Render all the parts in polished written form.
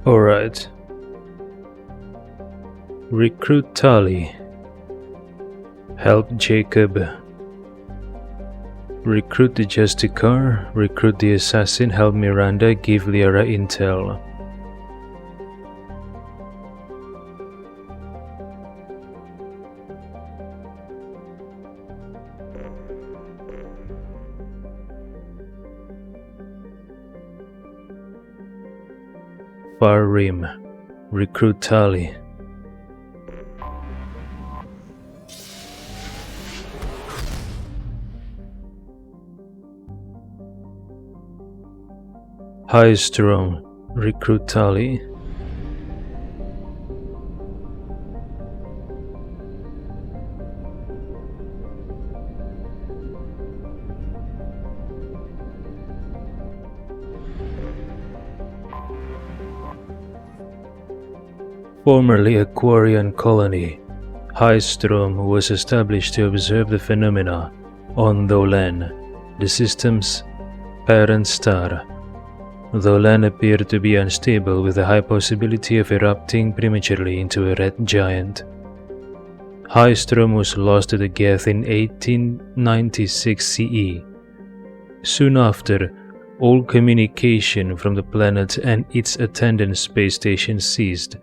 Alright. Recruit Tali. Help Jacob. Recruit the Justicar. Recruit the Assassin. Help Miranda. Give Liara intel. Far Rim. Recruit Tali. Haestrom. Recruit Tali. Formerly a Quarian colony, Haestrom was established to observe the phenomena on Dolan, the system's parent star. Dolan appeared to be unstable with a high possibility of erupting prematurely into a red giant. Haestrom was lost to the Geth in 1896 CE. Soon after, all communication from the planet and its attendant space station ceased.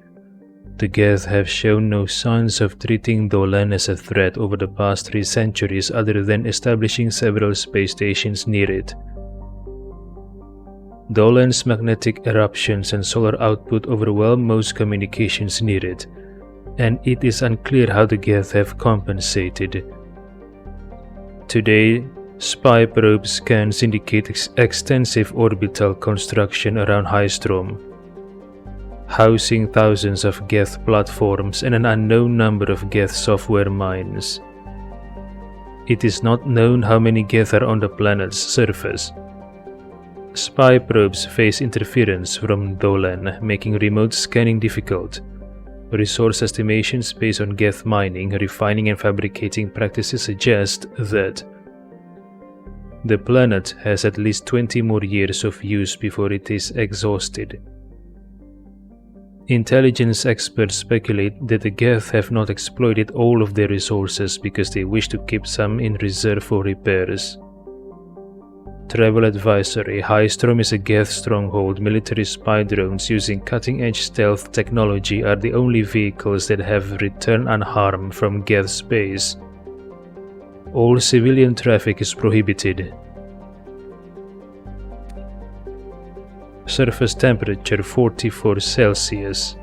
The Geth have shown no signs of treating Dolan as a threat over the past 3 centuries other than establishing several space stations near it. Dolan's magnetic eruptions and solar output overwhelm most communications near it, and it is unclear how the Geth have compensated. Today, spy probe scans indicate extensive orbital construction around Haestrom, housing thousands of Geth platforms and an unknown number of Geth software mines. It is not known how many Geth are on the planet's surface. Spy probes face interference from Dolan, making remote scanning difficult. Resource estimations based on Geth mining, refining and fabricating practices suggest that the planet has at least 20 more years of use before it is exhausted. Intelligence experts speculate that the Geth have not exploited all of their resources because they wish to keep some in reserve for repairs. Travel advisory: Haestrom is a Geth stronghold. Military spy drones using cutting-edge stealth technology are the only vehicles that have returned unharmed from Geth space. All civilian traffic is prohibited. Surface temperature 44 Celsius.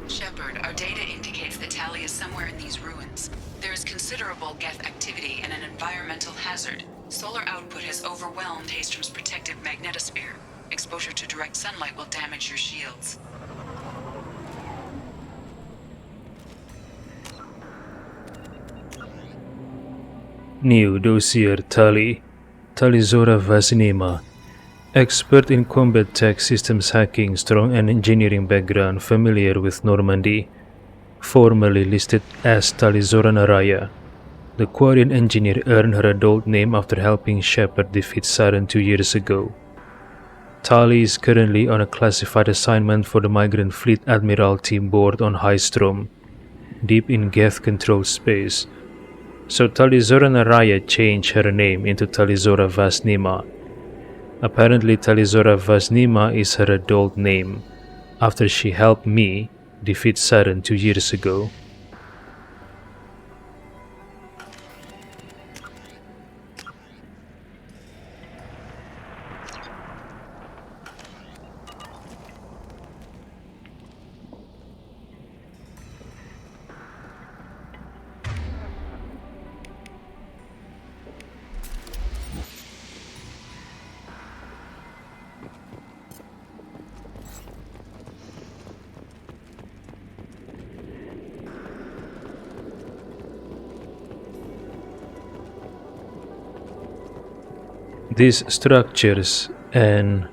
Shepard, our data indicates that Tali is somewhere in these ruins. There is considerable Geth activity and an environmental hazard. Solar output has overwhelmed Haestrom's protective magnetosphere. Exposure to direct sunlight will damage your shields. New dossier Tali. Talizora Vasinima. Expert in combat tech systems hacking, strong and engineering background, familiar with Normandy. Formerly listed as Talizora Naraya. The Quarian engineer earned her adult name after helping Shepard defeat Siren 2 years ago. Tali is currently on a classified assignment for the Migrant Fleet Admiralty board on Haestrom, deep in Geth-controlled space. So Talizora Naraya changed her name into Talizora Vasnima. Apparently Talizora Vasnima is her adult name, after she helped me defeat Saren 2 years ago. These structures and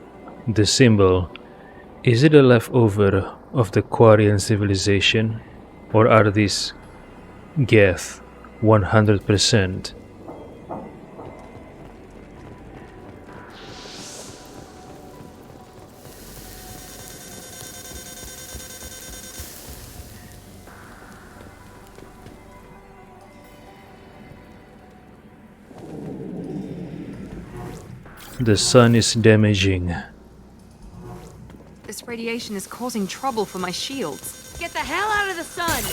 the symbol, is it a leftover of the Quarian civilization, or are these Geth 100%? The sun is damaging. This radiation is causing trouble for my shields. Get the hell out of the sun!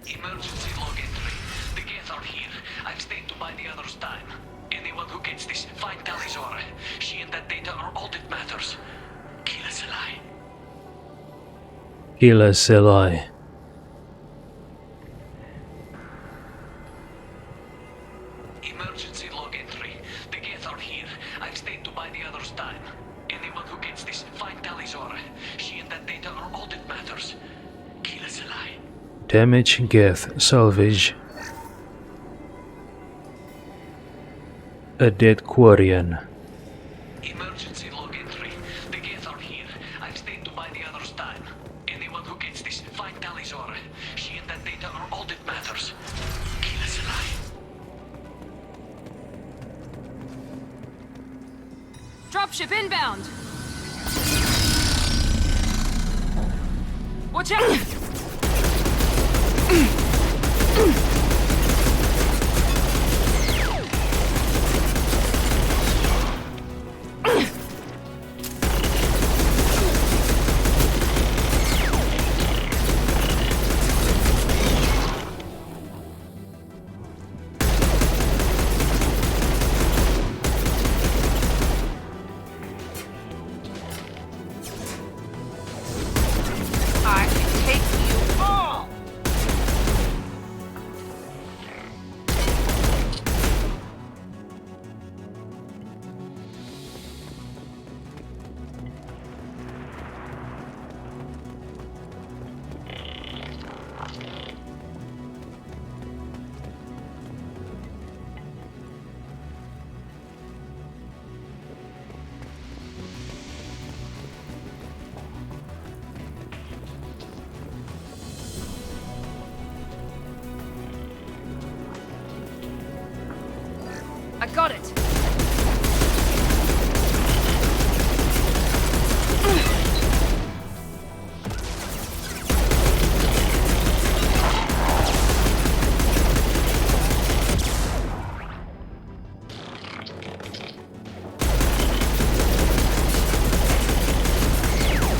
Emergency log entry. The Geth are here. I've stayed to buy the others time. Anyone who gets this, find Talizora. She and that data are all that matters. Kill us alive. Kila Selai. Emergency log entry. The Geth are here. I've stayed to buy the others time. Anyone who gets this, find Talizora. She and that data are all that matters. Kill us alive. Damage Geth salvage. A dead Quarian. Emergency log entry. The Geth are here. I've stayed to buy the others time. Anyone who gets this, find Talizora. She and that data are all that matters. Kill us alive. Dropship inbound! Watch out! I can take you all! I got it!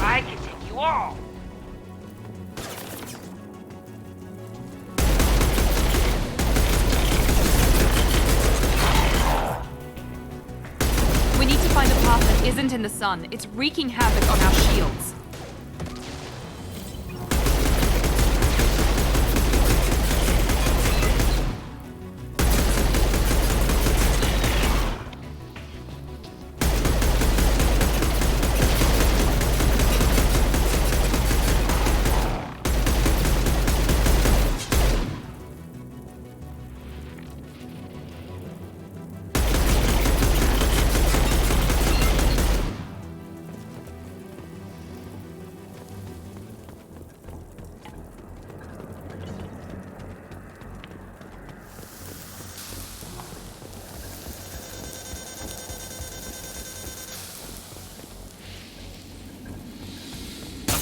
I can take you all! We need to find a path that isn't in the sun. It's wreaking havoc on our shields.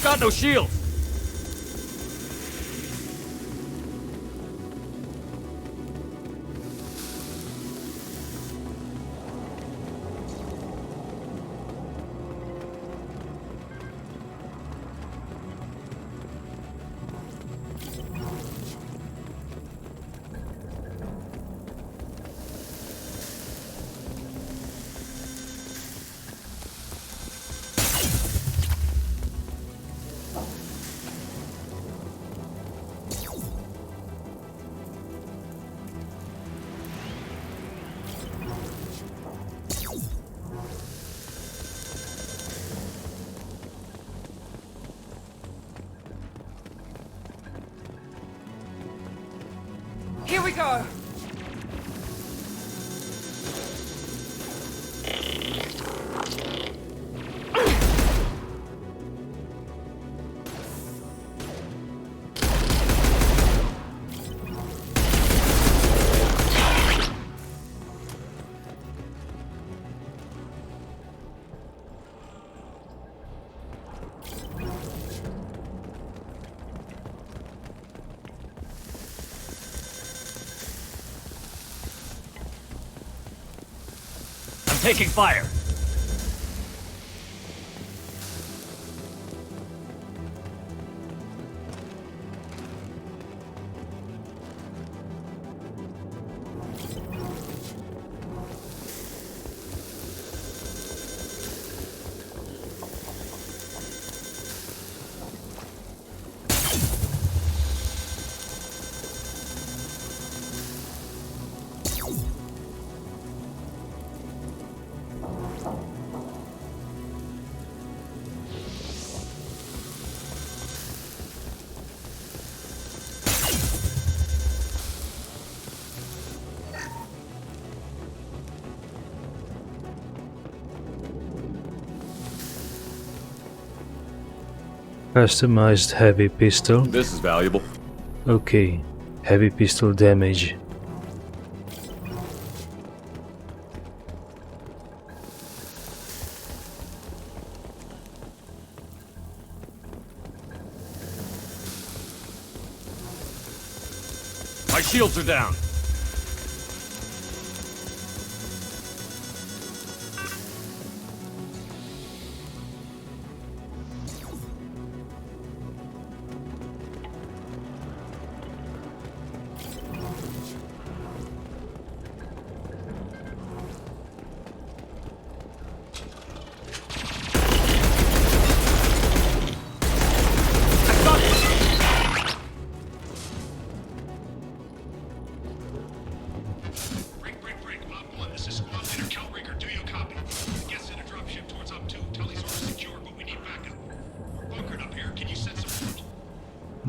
We've got no shield! Here we go! Taking fire! Customized heavy pistol. This is valuable. Okay, heavy pistol damage. My shields are down.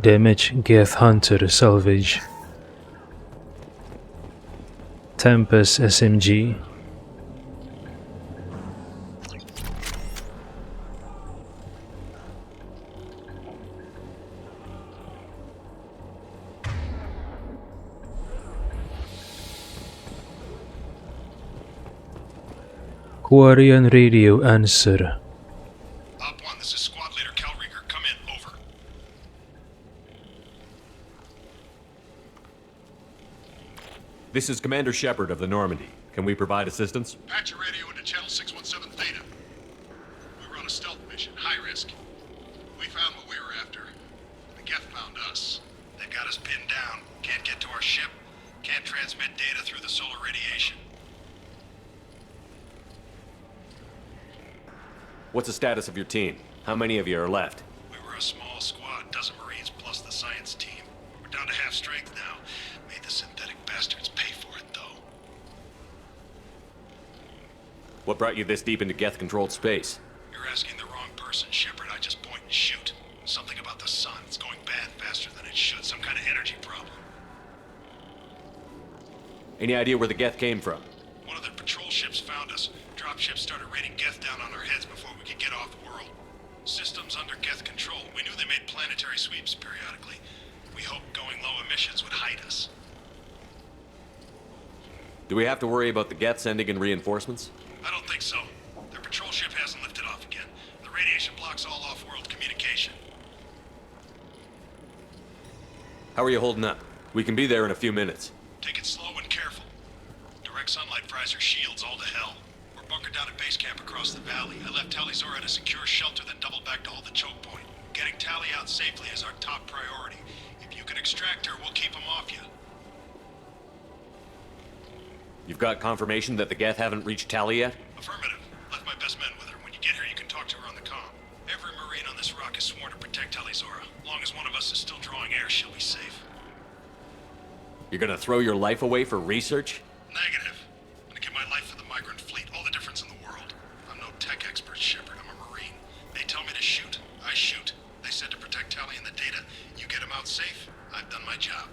Damage Geth Hunter salvage. Tempest SMG. Quarian radio answer. Op 1, this is Squad Leader Calringer. Come in, over. This is Commander Shepard of the Normandy. Can we provide assistance? Patch your radio into channel 617 Theta. We were on a stealth mission, high risk. We found what we were after. The Geth found us. They've got us pinned down. Can't get to our ship. Can't transmit data through the solar radiation. What's the status of your team? How many of you are left? We were a small squad, dozen Marines plus the science team. We're down to half strength now. Made the synthetic bastards pay for it, though. What brought you this deep into Geth-controlled space? You're asking the wrong person, Shepard. I just point and shoot. Something about the sun. It's going bad faster than it should. Some kind of energy problem. Any idea where the Geth came from? One of their patrol ships found us. Dropships started raining Geth down on our heads before we could get off world. Systems under Geth control. We knew they made planetary sweeps periodically. We hoped going low emissions would hide us. Do we have to worry about the Geth sending in reinforcements? I don't think so. Their patrol ship hasn't lifted off again. The radiation blocks all off-world communication. How are you holding up? We can be there in a few minutes. Take it slow and careful. Direct sunlight fries our shields all to hell. We're bunkered down at base camp across the valley. I left Tali'Zorah at a secure shelter, then doubled back to hold the choke point. Getting Tali out safely is our top priority. If you can extract her, we'll keep him off you. You've got confirmation that the Geth haven't reached Tali yet? Affirmative. Left my best men with her. When you get here, you can talk to her on the comm. Every Marine on this rock is sworn to protect Tali'Zorah. Long as one of us is still drawing air, she'll be safe. You're gonna throw your life away for research? Negative. I'm gonna give my life for the migrant fleet. All the difference in the world. I'm no tech expert, Shepard. I'm a Marine. They tell me to shoot. I shoot. They said to protect Tali and the data. You get them out safe. I've done my job.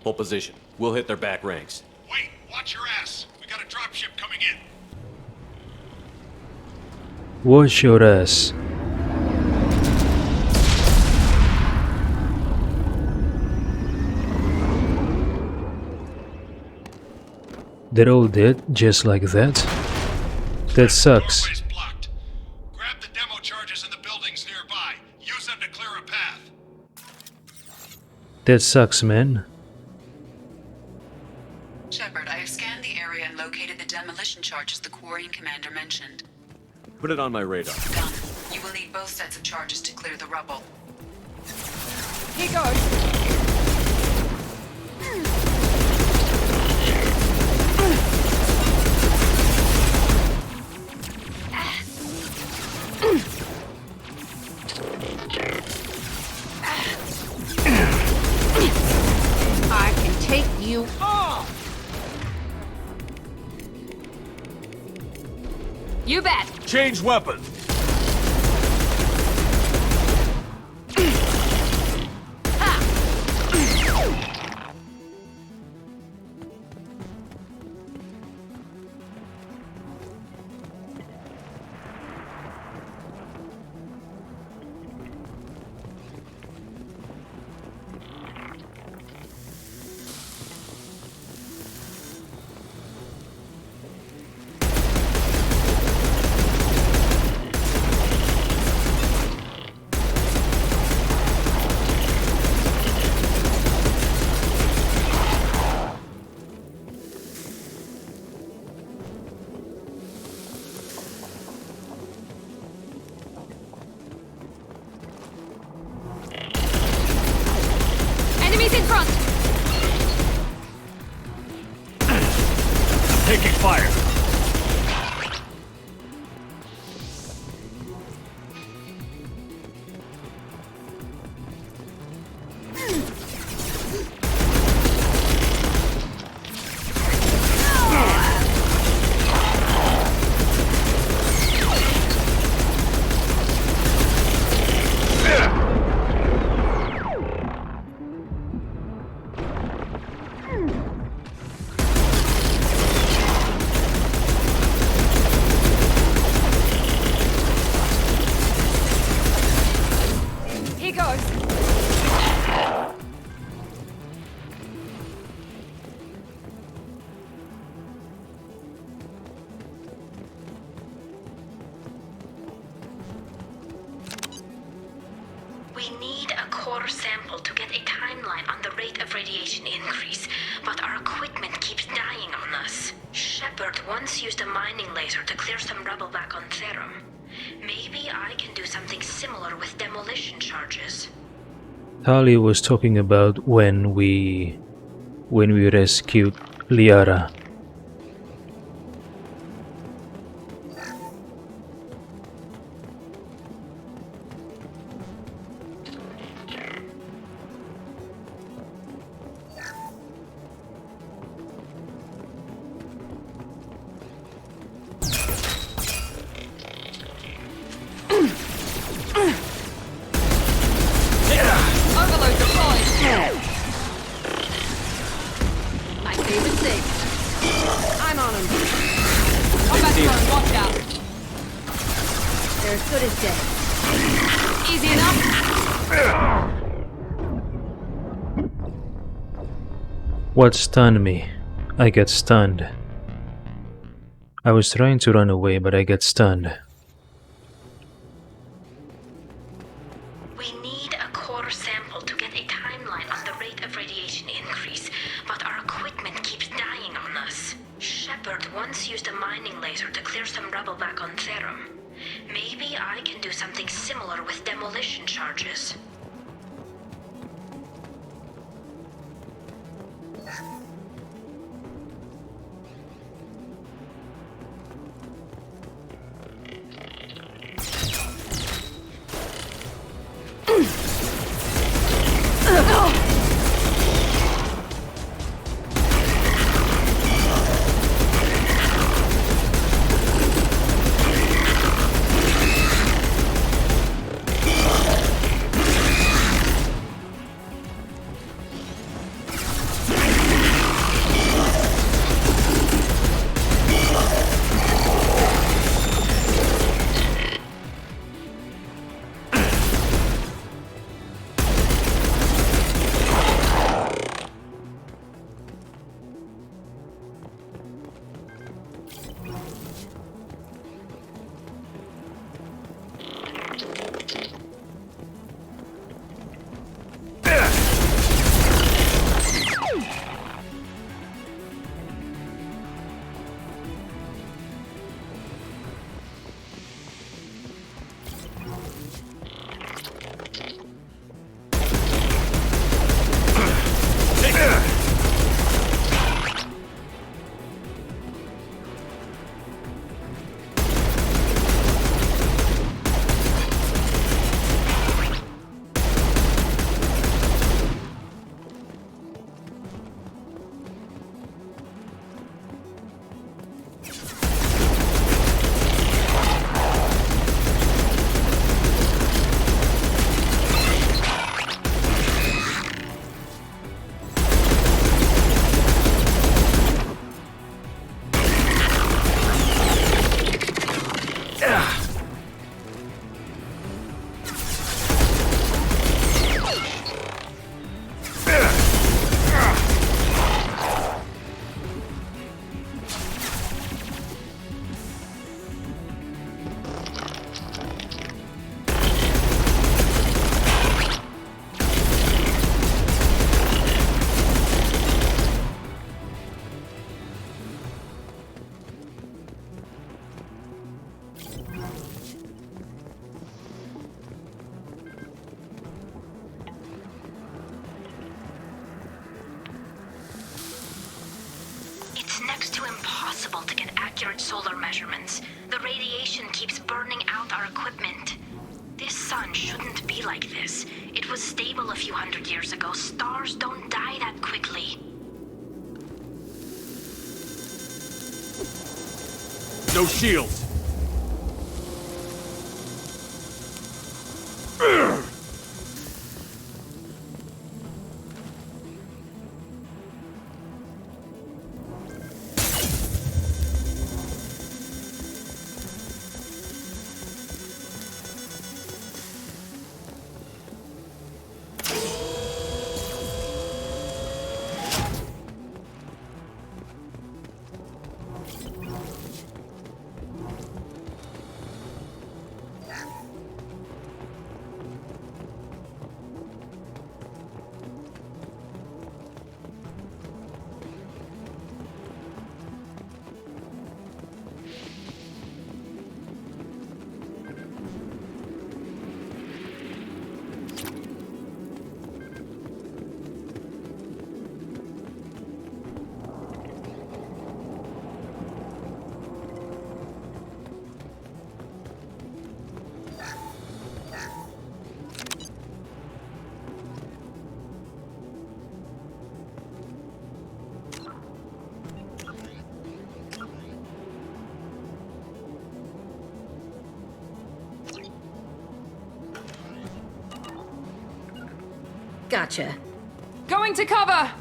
Hold position. We'll hit their back ranks. Wait, watch your ass. We got a dropship coming in. Watch your ass. They're all dead, just like that? That sucks. Doorway's blocked. Grab the demo charges in the buildings nearby. Use them to clear a path. That sucks, man. Shepard, I have scanned the area and located the demolition charges the Quarian commander mentioned. Put it on my radar. Done. You will need both sets of charges to clear the rubble. Here goes. I can take you all. You bet. Change weapon! Enemies in front. Taking fire! Here goes. We need a core sample to get a timeline on the rate of radiation increase, but our equipment keeps dying on us. Shepard once used a mining laser to clear some rubble back on Therum. Maybe I can do something similar with demolition charges. Tali was talking about when we rescued Liara. Overload deployed. My favorite thing. I'm on them. Combat drone, watch out. They're as good as dead. Easy enough. What stunned me? I get stunned. I was trying to run away, but I get stunned. We need a Shepard once used a mining laser to clear some rubble back on Haestrom. Maybe I can do something similar with demolition charges. Next to impossible to get accurate solar measurements. The radiation keeps burning out our equipment. This sun shouldn't be like this. It was stable a few hundred years ago. Stars don't die that quickly. No shields! Gotcha. Going to cover!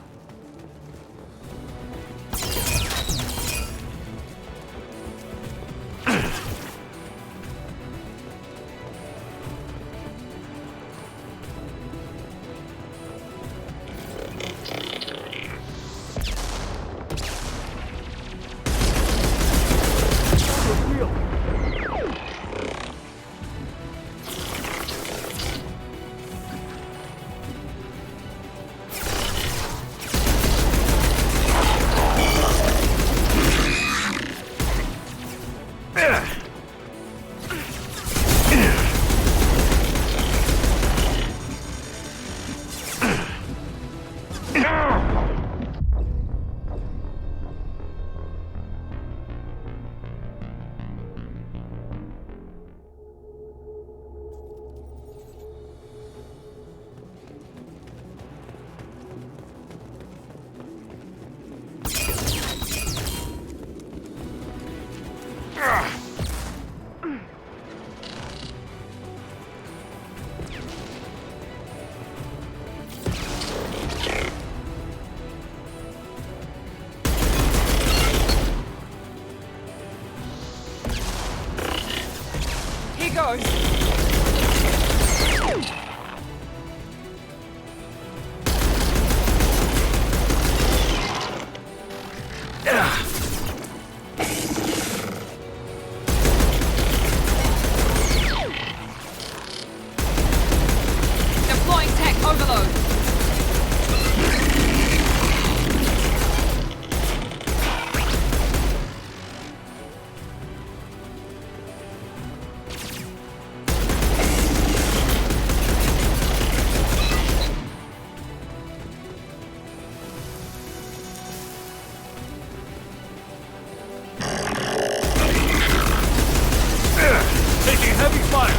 goes. Deploying tech overload. Taking heavy fire!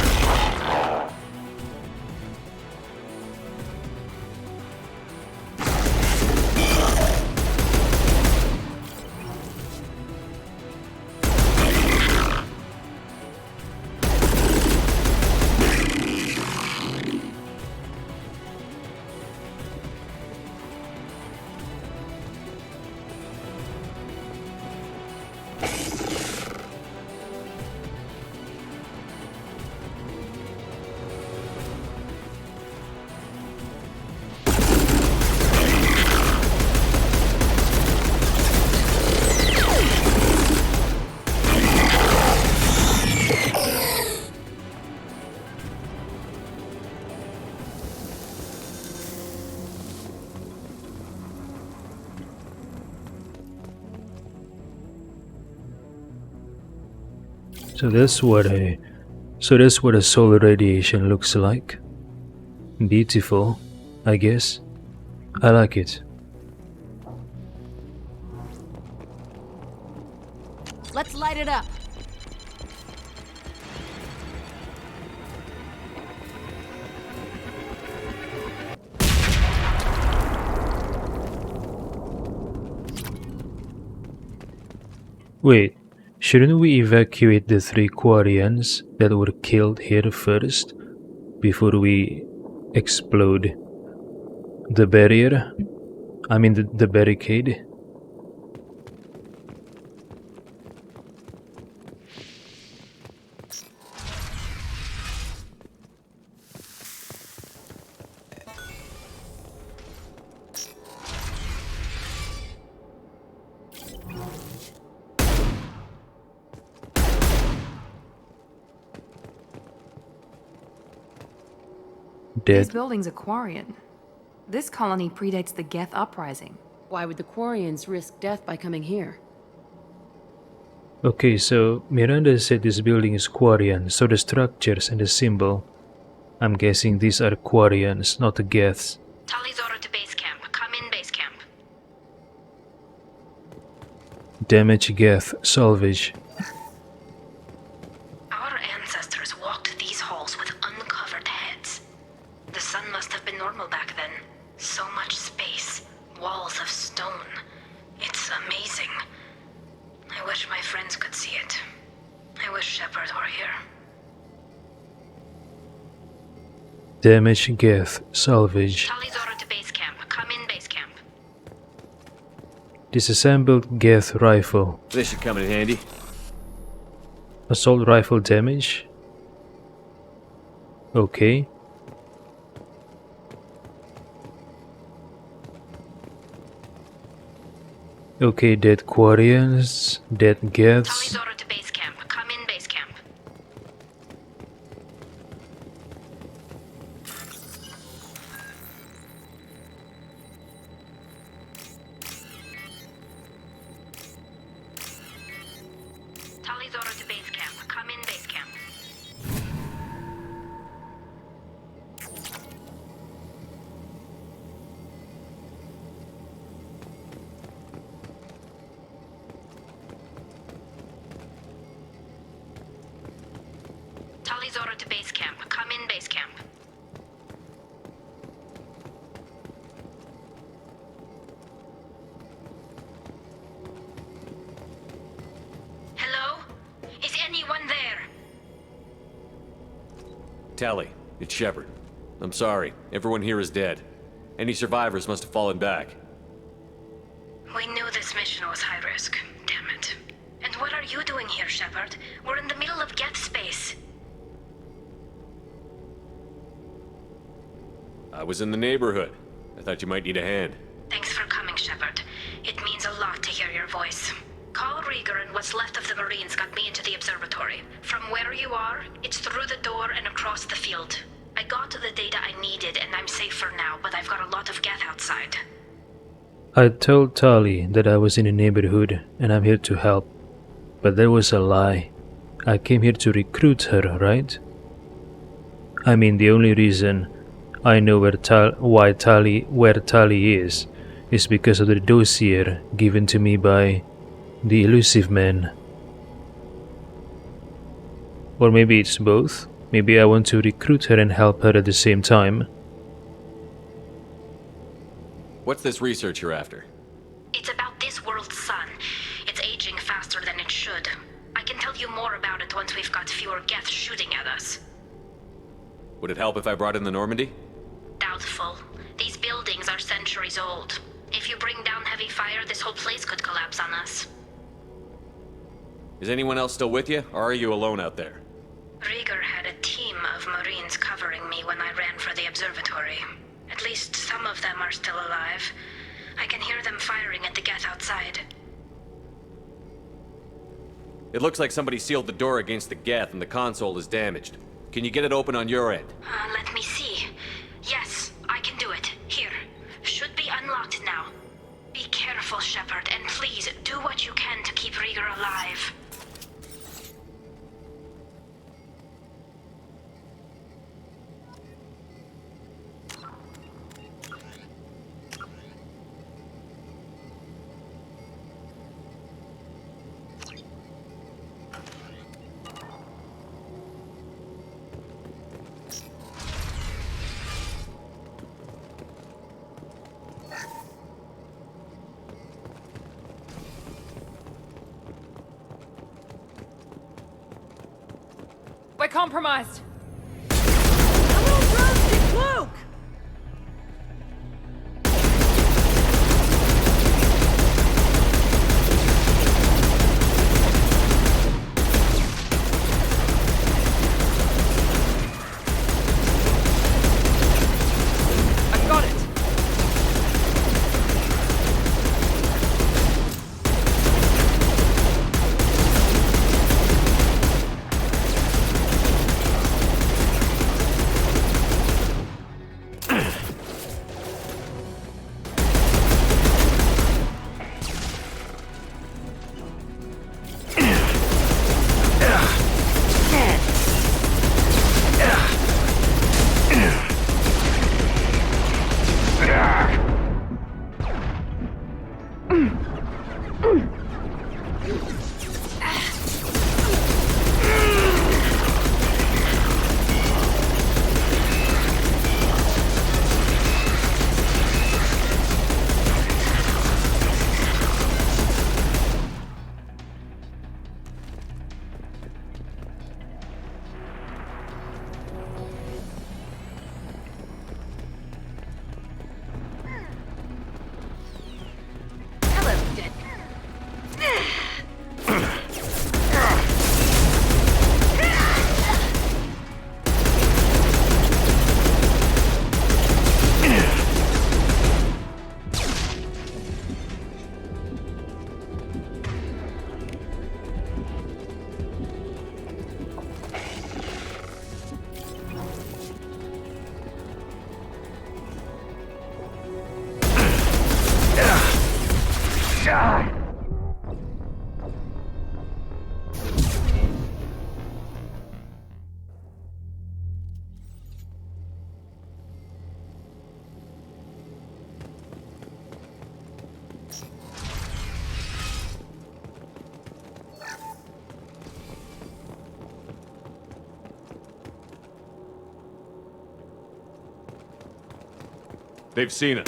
So that's what a solar radiation looks like. Beautiful, I guess. I like it. Let's light it up. Wait, shouldn't we evacuate the 3 Quarians that were killed here first, before we explode the barrier? I mean the barricade? These Dead. buildings are Quarian. This colony predates the Geth uprising. Why would the Quarians risk death by coming here? Okay, so Miranda said this building is Quarian, so the structures and the symbol, I'm guessing these are Quarians, not the Geths. Tali's order to base camp. Come in, base camp. Damage Geth, salvage. Our ancestors walked these halls with uncovered heads. The sun must have been normal back then. So much space. Walls of stone. It's amazing. I wish my friends could see it. I wish Shepard were here. Damage Geth, salvage. Tali's order to base camp. Come in, base camp. Disassembled Geth rifle. This should come in handy. Assault rifle damage. Okay. Okay, dead Quarians, dead Tali's Geths. order to base camp. Come in, base camp. Tali's order to base camp. Come in, base camp. Tali's order to base camp. Come in, base camp. Hello? Is anyone there? Tally, it's Shepard. I'm sorry. Everyone here is dead. Any survivors must have fallen back. We knew this mission was high risk. Damn it. And what are you doing here, Shepard? We're in the middle of Geth space. I was in the neighborhood. I thought you might need a hand. Thanks for coming, Shepard. It means a lot to hear your voice. Call Rieger and what's left of the Marines got me into the observatory. From where you are, it's through the door and across the field. I got to the data I needed and I'm safe for now, but I've got a lot of Geth outside. I told Tali that I was in the neighborhood and I'm here to help. But that was a lie. I came here to recruit her, right? I mean, the only reason I know where Tali is because of the dossier given to me by the elusive man. Or maybe it's both. Maybe I want to recruit her and help her at the same time. What's this research you're after? It's about this world's sun. It's aging faster than it should. I can tell you more about it once we've got fewer Geth shooting at us. Would it help if I brought in the Normandy? Doubtful. These buildings are centuries old. If you bring down heavy fire, this whole place could collapse on us. Is anyone else still with you, or are you alone out there? Rieger had a team of Marines covering me when I ran for the observatory. At least some of them are still alive. I can hear them firing at the Geth outside. It looks like somebody sealed the door against the Geth and the console is damaged. Can you get it open on your end? Let me see. Yes, I can do it. Here. Should be unlocked now. Be careful, Shepard, and please do what you can to keep Rieger alive. We're compromised. Luke! I got it. They've seen us.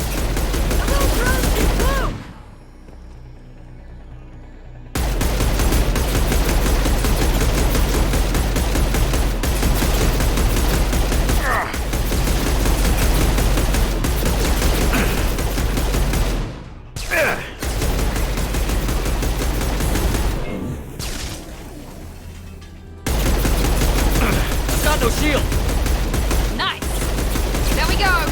Got no shield. Nice. There we go.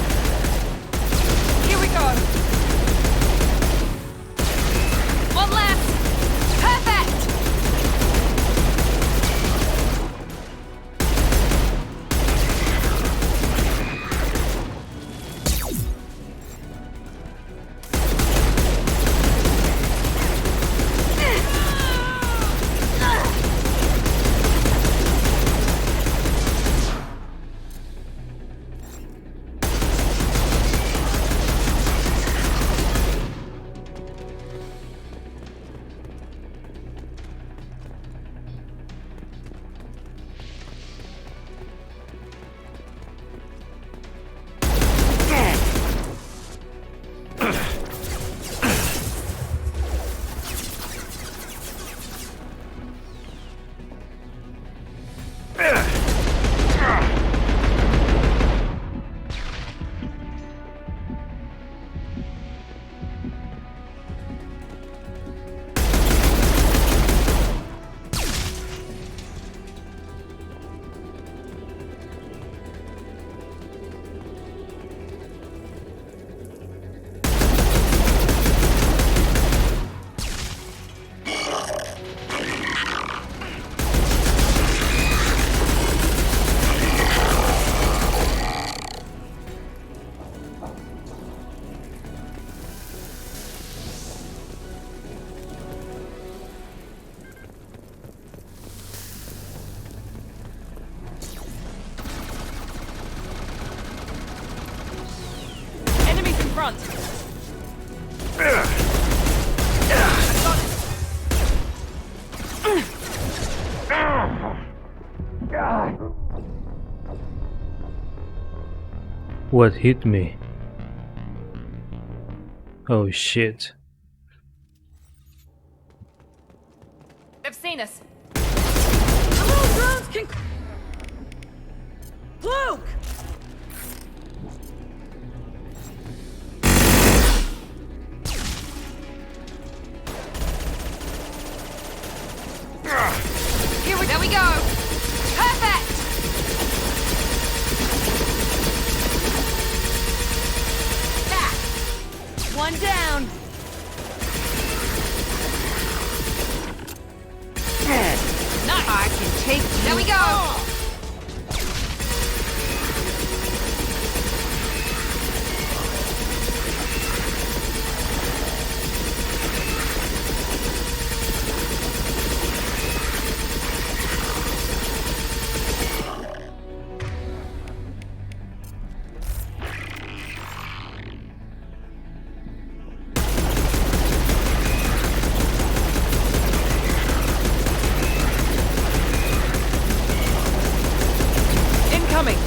front. What hit me? Oh shit. They've seen us. Cloak! There we go. Perfect. One down. Nice. I can take. There we go. Incoming.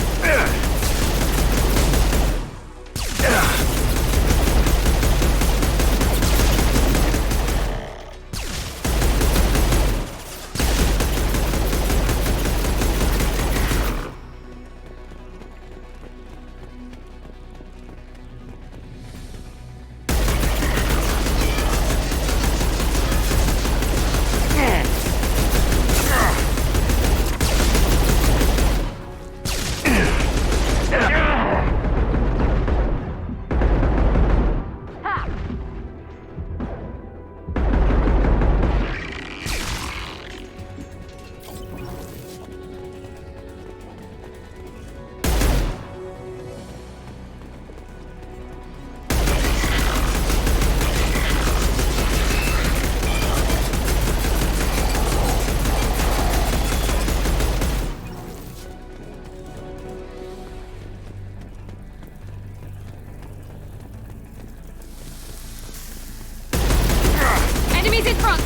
Enemies in front.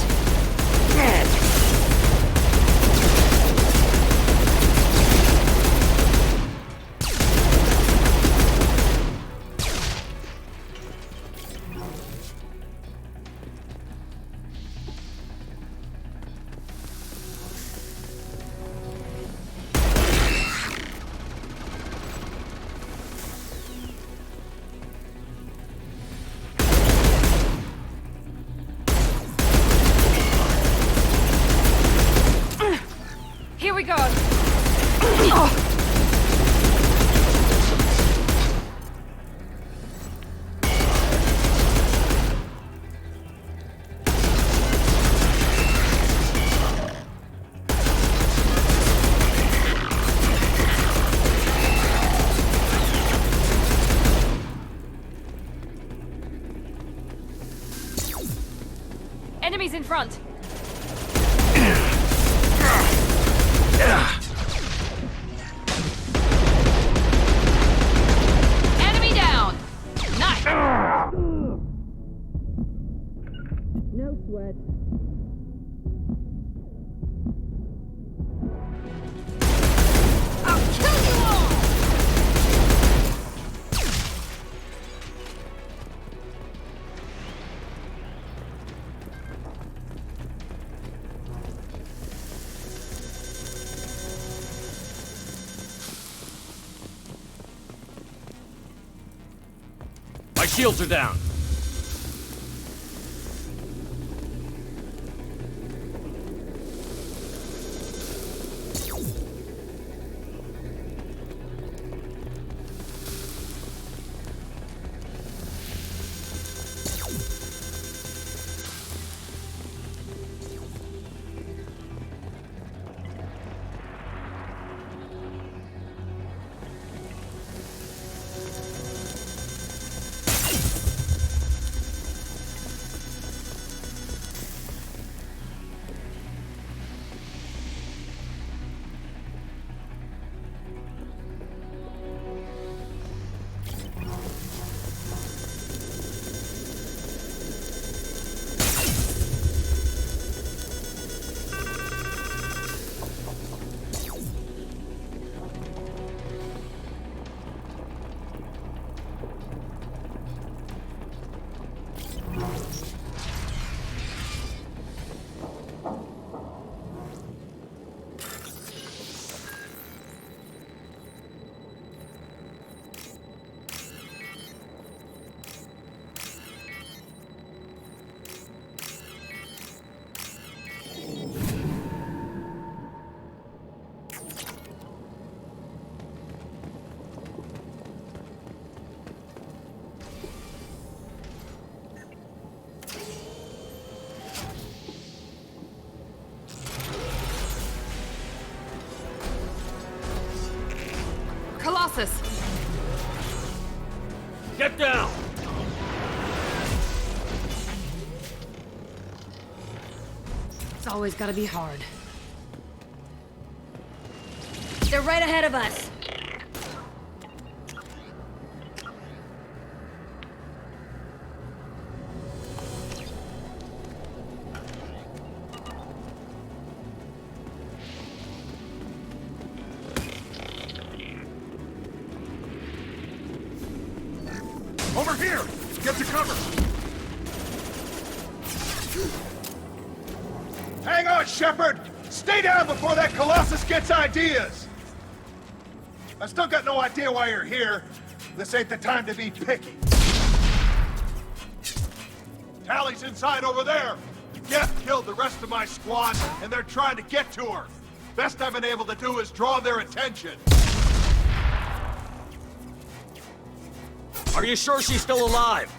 Here we go. Enemies in front. Enemy down. Nice. No sweat. I'll kill you all. My shields are down. Colossus! Get down! It's always gotta be hard. They're right ahead of us. Over here! Get to cover! Hang on, Shepard! Stay down before that Colossus gets ideas! I still got no idea why you're here. This ain't the time to be picky. Tally's inside over there! Geth killed the rest of my squad, and they're trying to get to her. Best I've been able to do is draw their attention. Are you sure she's still alive?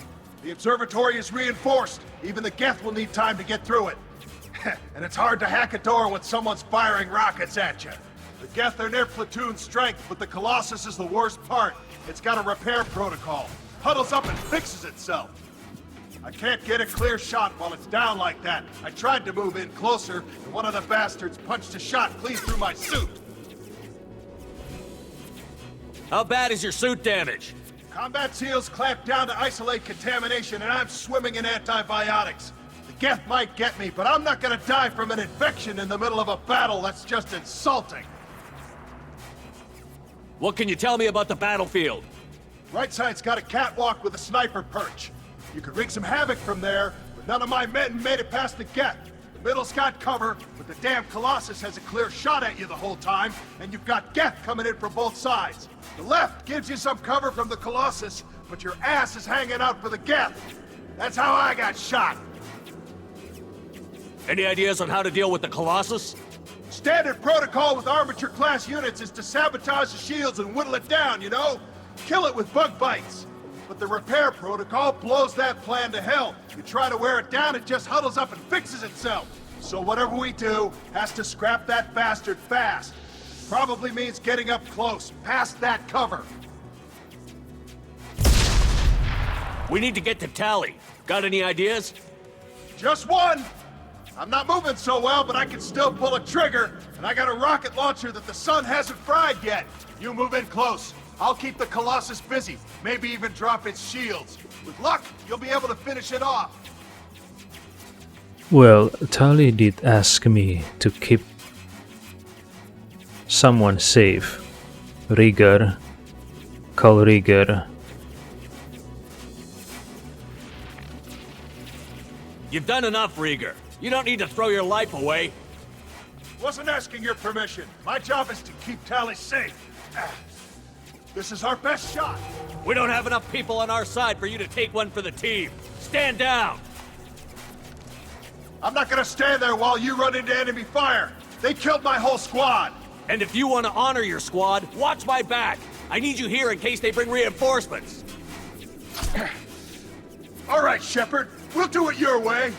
The observatory is reinforced. Even the Geth will need time to get through it. And it's hard to hack a door when someone's firing rockets at you. The Geth are near platoon strength, but the Colossus is the worst part. It's got a repair protocol. Huddles up and fixes itself. I can't get a clear shot while it's down like that. I tried to move in closer, and one of the bastards punched a shot clean through my suit. How bad is your suit damage? Combat SEALs clamp down to isolate contamination, and I'm swimming in antibiotics. The Geth might get me, but I'm not gonna die from an infection in the middle of a battle. That's just insulting. What can you tell me about the battlefield? Right side's got a catwalk with a sniper perch. You could wreak some havoc from there, but none of my men made it past the Geth. The middle's got cover, but the damn Colossus has a clear shot at you the whole time, and you've got Geth coming in from both sides. The left gives you some cover from the Colossus, but your ass is hanging out for the Geth. That's how I got shot. Any ideas on how to deal with the Colossus? Standard protocol with armature-class units is to sabotage the shields and whittle it down, you know? Kill it with bug bites. But the repair protocol blows that plan to hell. You try to wear it down, it just huddles up and fixes itself. So whatever we do has to scrap that bastard fast. Probably means getting up close, past that cover. We need to get to Tally. Got any ideas? Just one! I'm not moving so well, but I can still pull a trigger, and I got a rocket launcher that the sun hasn't fried yet. You move in close. I'll keep the Colossus busy, maybe even drop its shields. With luck, you'll be able to finish it off. Well, Tali did ask me to keep someone safe. Rigger. Call Rigger. You've done enough, Rieger. You don't need to throw your life away. Wasn't asking your permission. My job is to keep Tally safe. This is our best shot. We don't have enough people on our side for you to take one for the team. Stand down! I'm not gonna stand there while you run into enemy fire. They killed my whole squad. And if you want to honor your squad, watch my back. I need you here in case they bring reinforcements. All right, Shepard. We'll do it your way.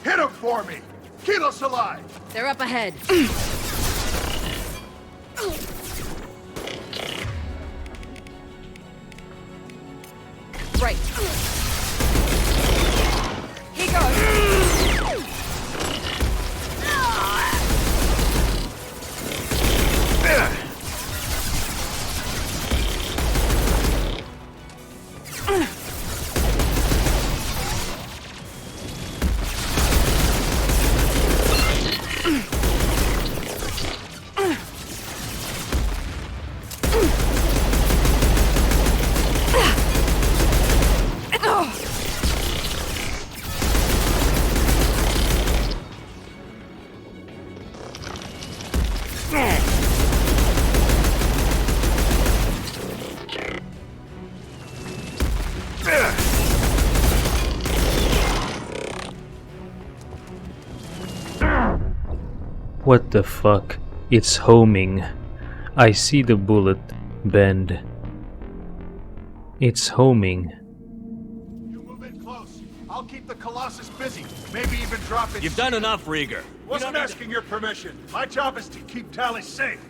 Hit them for me. Keep us alive. They're up ahead. Right. He goes. What the fuck? It's homing. I see the bullet bend. It's homing. You move in close. I'll keep the Colossus busy. Maybe even drop it. You've done enough, Rieger. Wasn't asking your permission. My job is to keep Tally safe.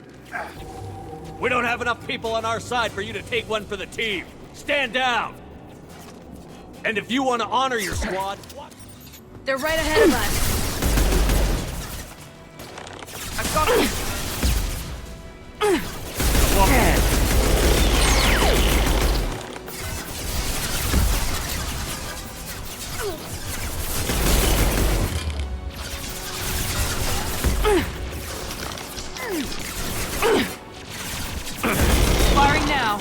We don't have enough people on our side for you to take one for the team. Stand down! And if you want to honor your squad... They're right ahead of us. I've got it! Firing now.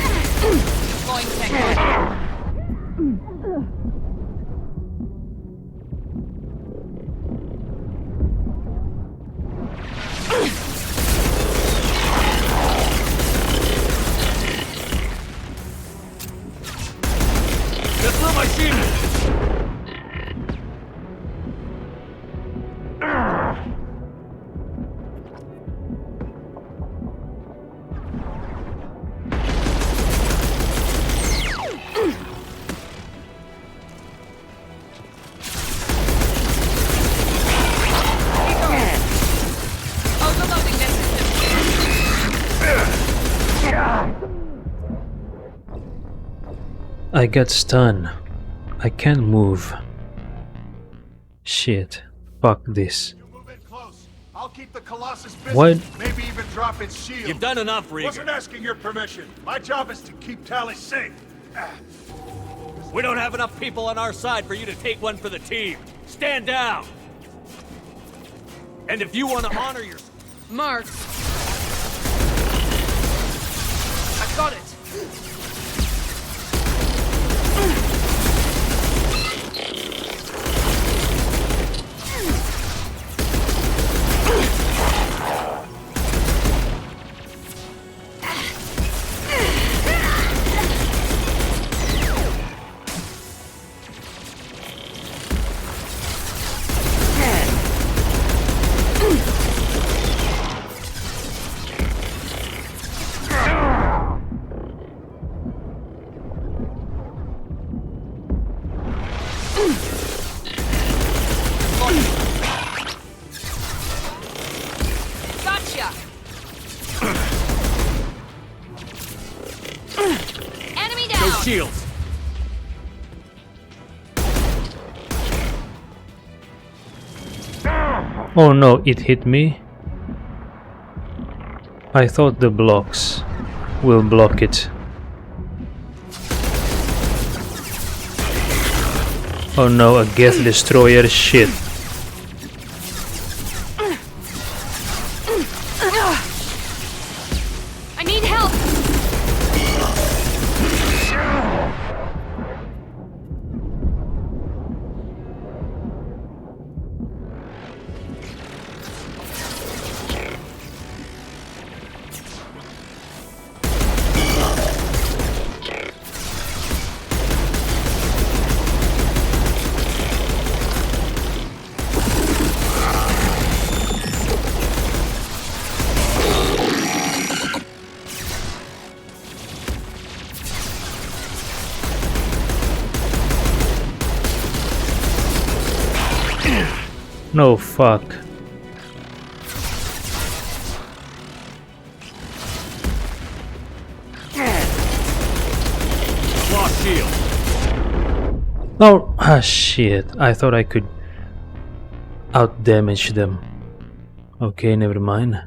Deploying tech. Get through my shield! Overloading their system. I got stunned. I can't move. Shit. Fuck this. You move in close. I'll keep the Colossus busy. What? Maybe even drop its shield. You've done enough, Wasn't Rieger. asking your permission. My job is to keep Tally safe. We don't have enough people on our side for you to take one for the team. Stand down! And if you want to honor your... Mark. I've got it! Gotcha. Enemy down. No shields! Oh no, it hit me. I thought the blocks will block it. Oh no, a Geth destroyer, shit. I need help. No, fuck. Lost shield! No, ah shit. I thought I could out-damage them. Okay, never mind.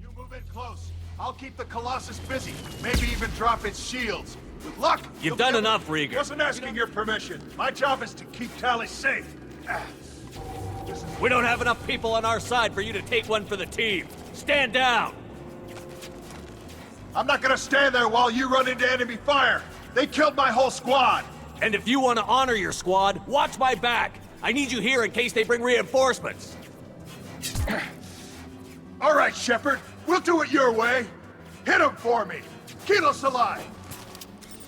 You move in close. I'll keep the Colossus busy. Maybe even drop its shields. With luck, You've you'll done be able- enough, Rieger. Wasn't asking your permission. My job is to keep Tally safe. We don't have enough people on our side for you to take one for the team. Stand down! I'm not gonna stand there while you run into enemy fire. They killed my whole squad. And if you want to honor your squad, watch my back. I need you here in case they bring reinforcements. All right, Shepard. We'll do it your way. Hit him for me. Kilos alive.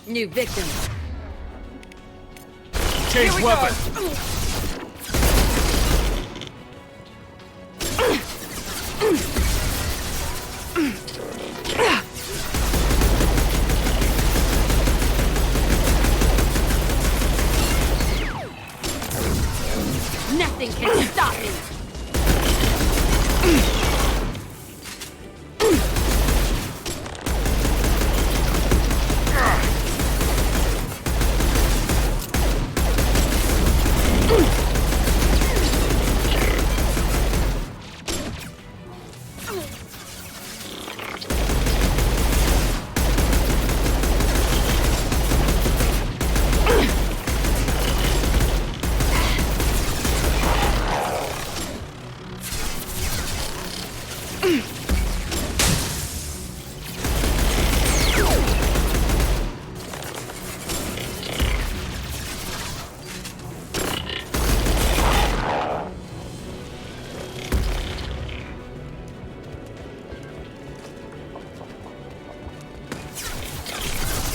New victim. Change weapon. Nothing can stop me.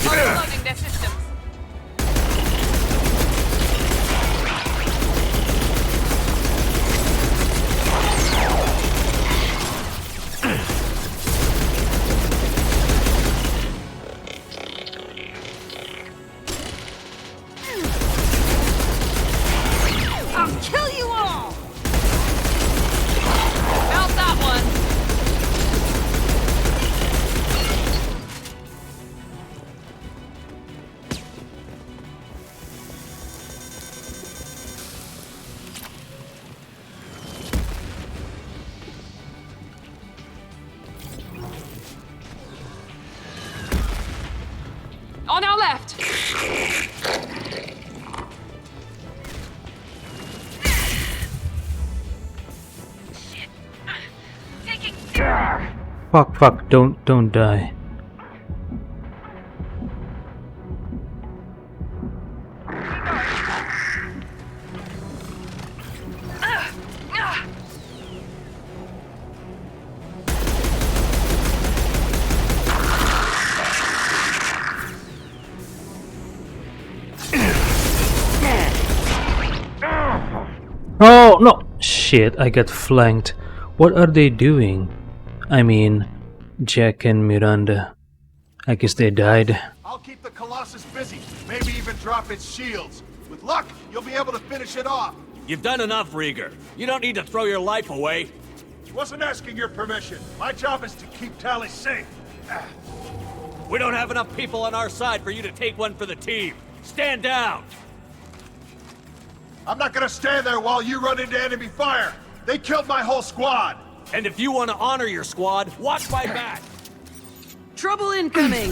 Overloading their systems. I'll kill you all! Found that one. On our left. Fuck, don't die. Oh no! Shit, I got flanked. What are they doing? I mean, Jack and Miranda. I guess they died. I'll keep the Colossus busy. Maybe even drop its shields. With luck, you'll be able to finish it off. You've done enough, Rieger. You don't need to throw your life away. Wasn't asking your permission. My job is to keep Tali safe. We don't have enough people on our side for you to take one for the team. Stand down! I'm not gonna stand there while you run into enemy fire. They killed my whole squad. And if you want to honor your squad, watch my back! Trouble incoming!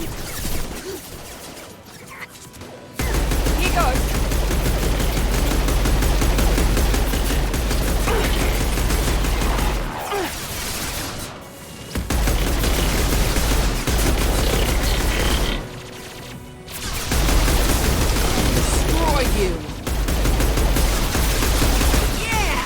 Here goes. Destroy you! Yeah!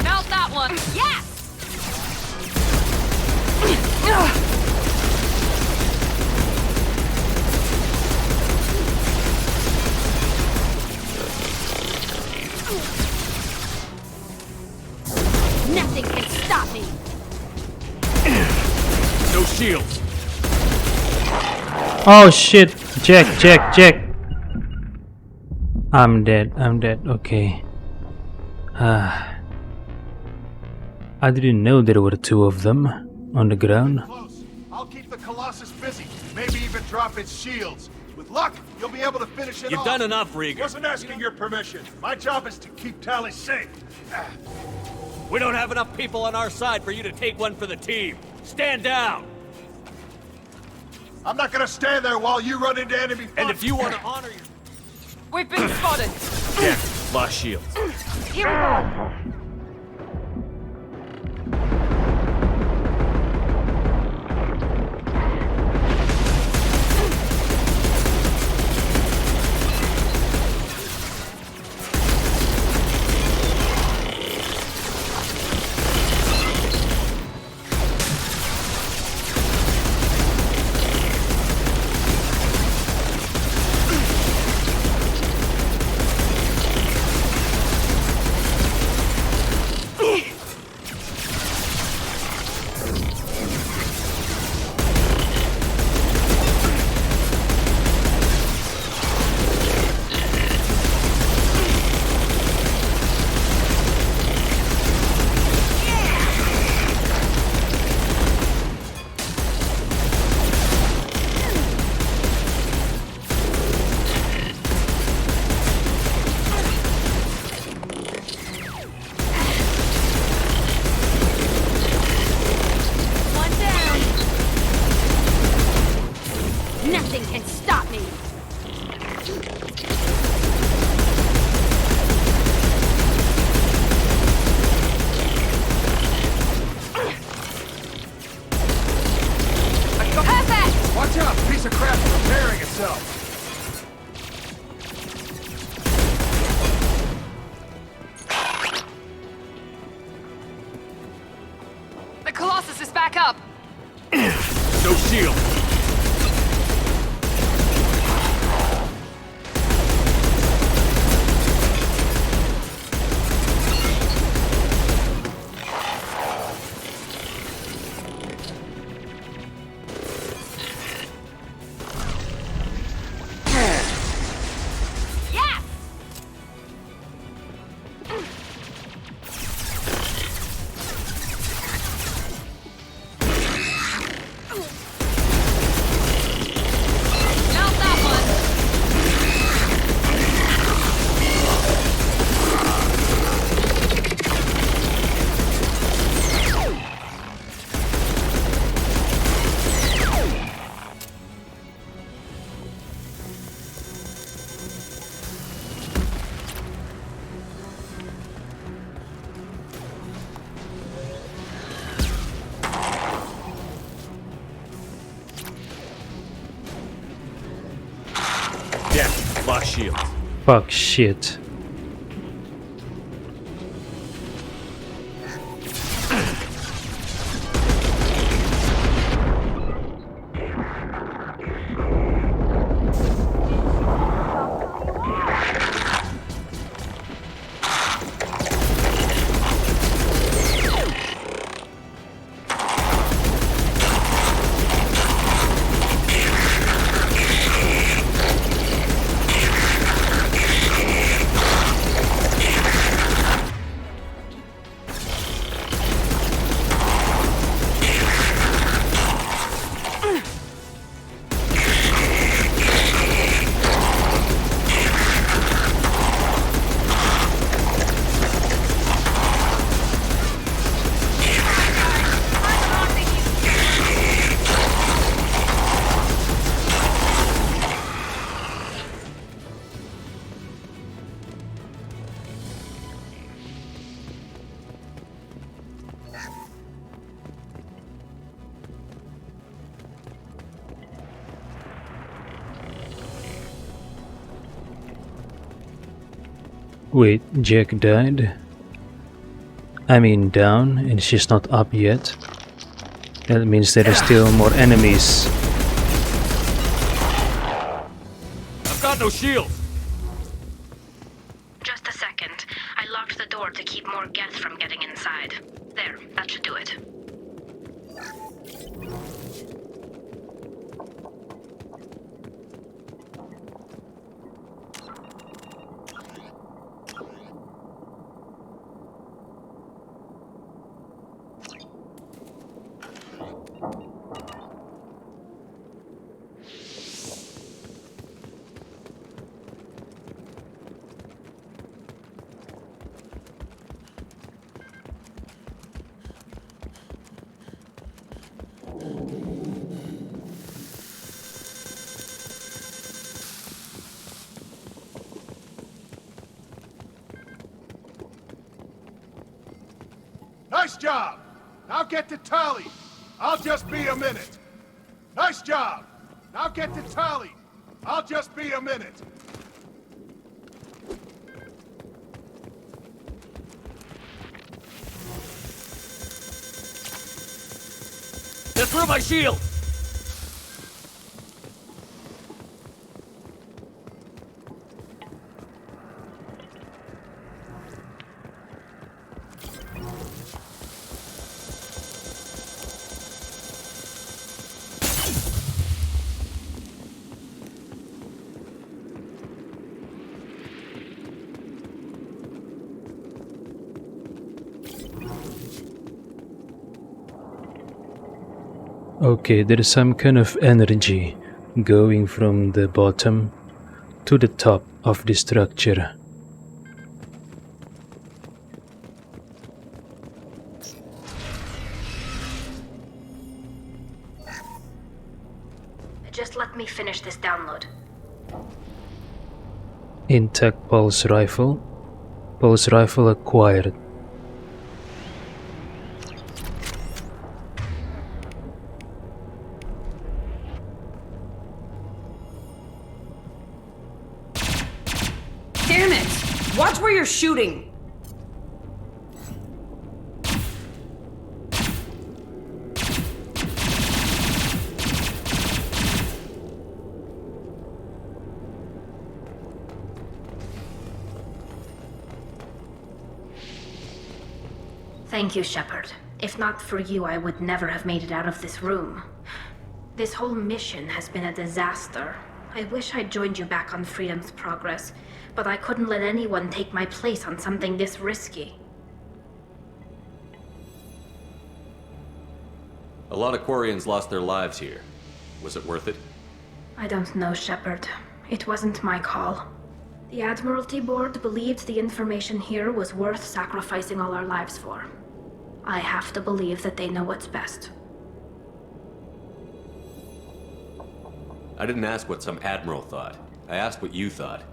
Mount that one. Yes! Nothing can stop me! No shields! Oh shit! Jack! I'm dead, okay. I didn't know there were two of them on the ground. Close. I'll keep the Colossus busy. Maybe even drop its shields. With luck, you'll You'll be able to finish it You've off. done enough, Rieger. Wasn't asking your permission. My job is to keep Tally safe. We don't have enough people on our side for you to take one for the team. Stand down! I'm not gonna stand there while you run into enemy And fire. if you want to honor your... We've been spotted. Yeah, lost shields. Here we go. Nothing can stop me! Perfect! Watch out! Piece of crap is repairing itself. The Colossus is back up. No shield. Yes! Not that one. Yeah, lost shields. Fuck shit. Wait, Jack died? I mean down, and she's not up yet? That means there are still more enemies. I've got no shield. Just a second. I locked the door to keep more Geth from getting inside. There, that should do it. Nice job! Now get to Tally. I'll just be a minute. Nice job! Now get to Tally. I'll just be a minute. Get through my shield! Okay, there is some kind of energy going from the bottom to the top of the structure. Just let me finish this download. Intact pulse rifle. Pulse rifle acquired. Damn it! Watch where you're shooting! Thank you, Shepard. If not for you, I would never have made it out of this room. This whole mission has been a disaster. I wish I'd joined you back on Freedom's Progress, but I couldn't let anyone take my place on something this risky. A lot of Quarians lost their lives here. Was it worth it? I don't know, Shepard. It wasn't my call. The Admiralty Board believed the information here was worth sacrificing all our lives for. I have to believe that they know what's best. I didn't ask what some admiral thought. I asked what you thought.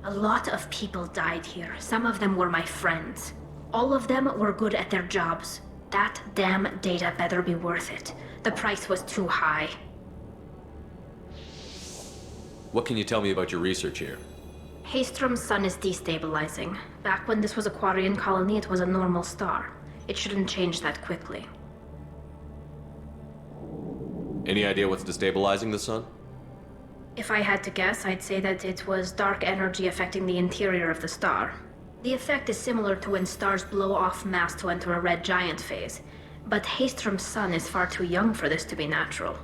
A lot of people died here. Some of them were my friends. All of them were good at their jobs. That damn data better be worth it. The price was too high. What can you tell me about your research here? Haestrom's sun is destabilizing. Back when this was a Quarian colony, it was a normal star. It shouldn't change that quickly. Any idea what's destabilizing the sun? If I had to guess, I'd say that it was dark energy affecting the interior of the star. The effect is similar to when stars blow off mass to enter a red giant phase, but Haestrom's sun is far too young for this to be natural.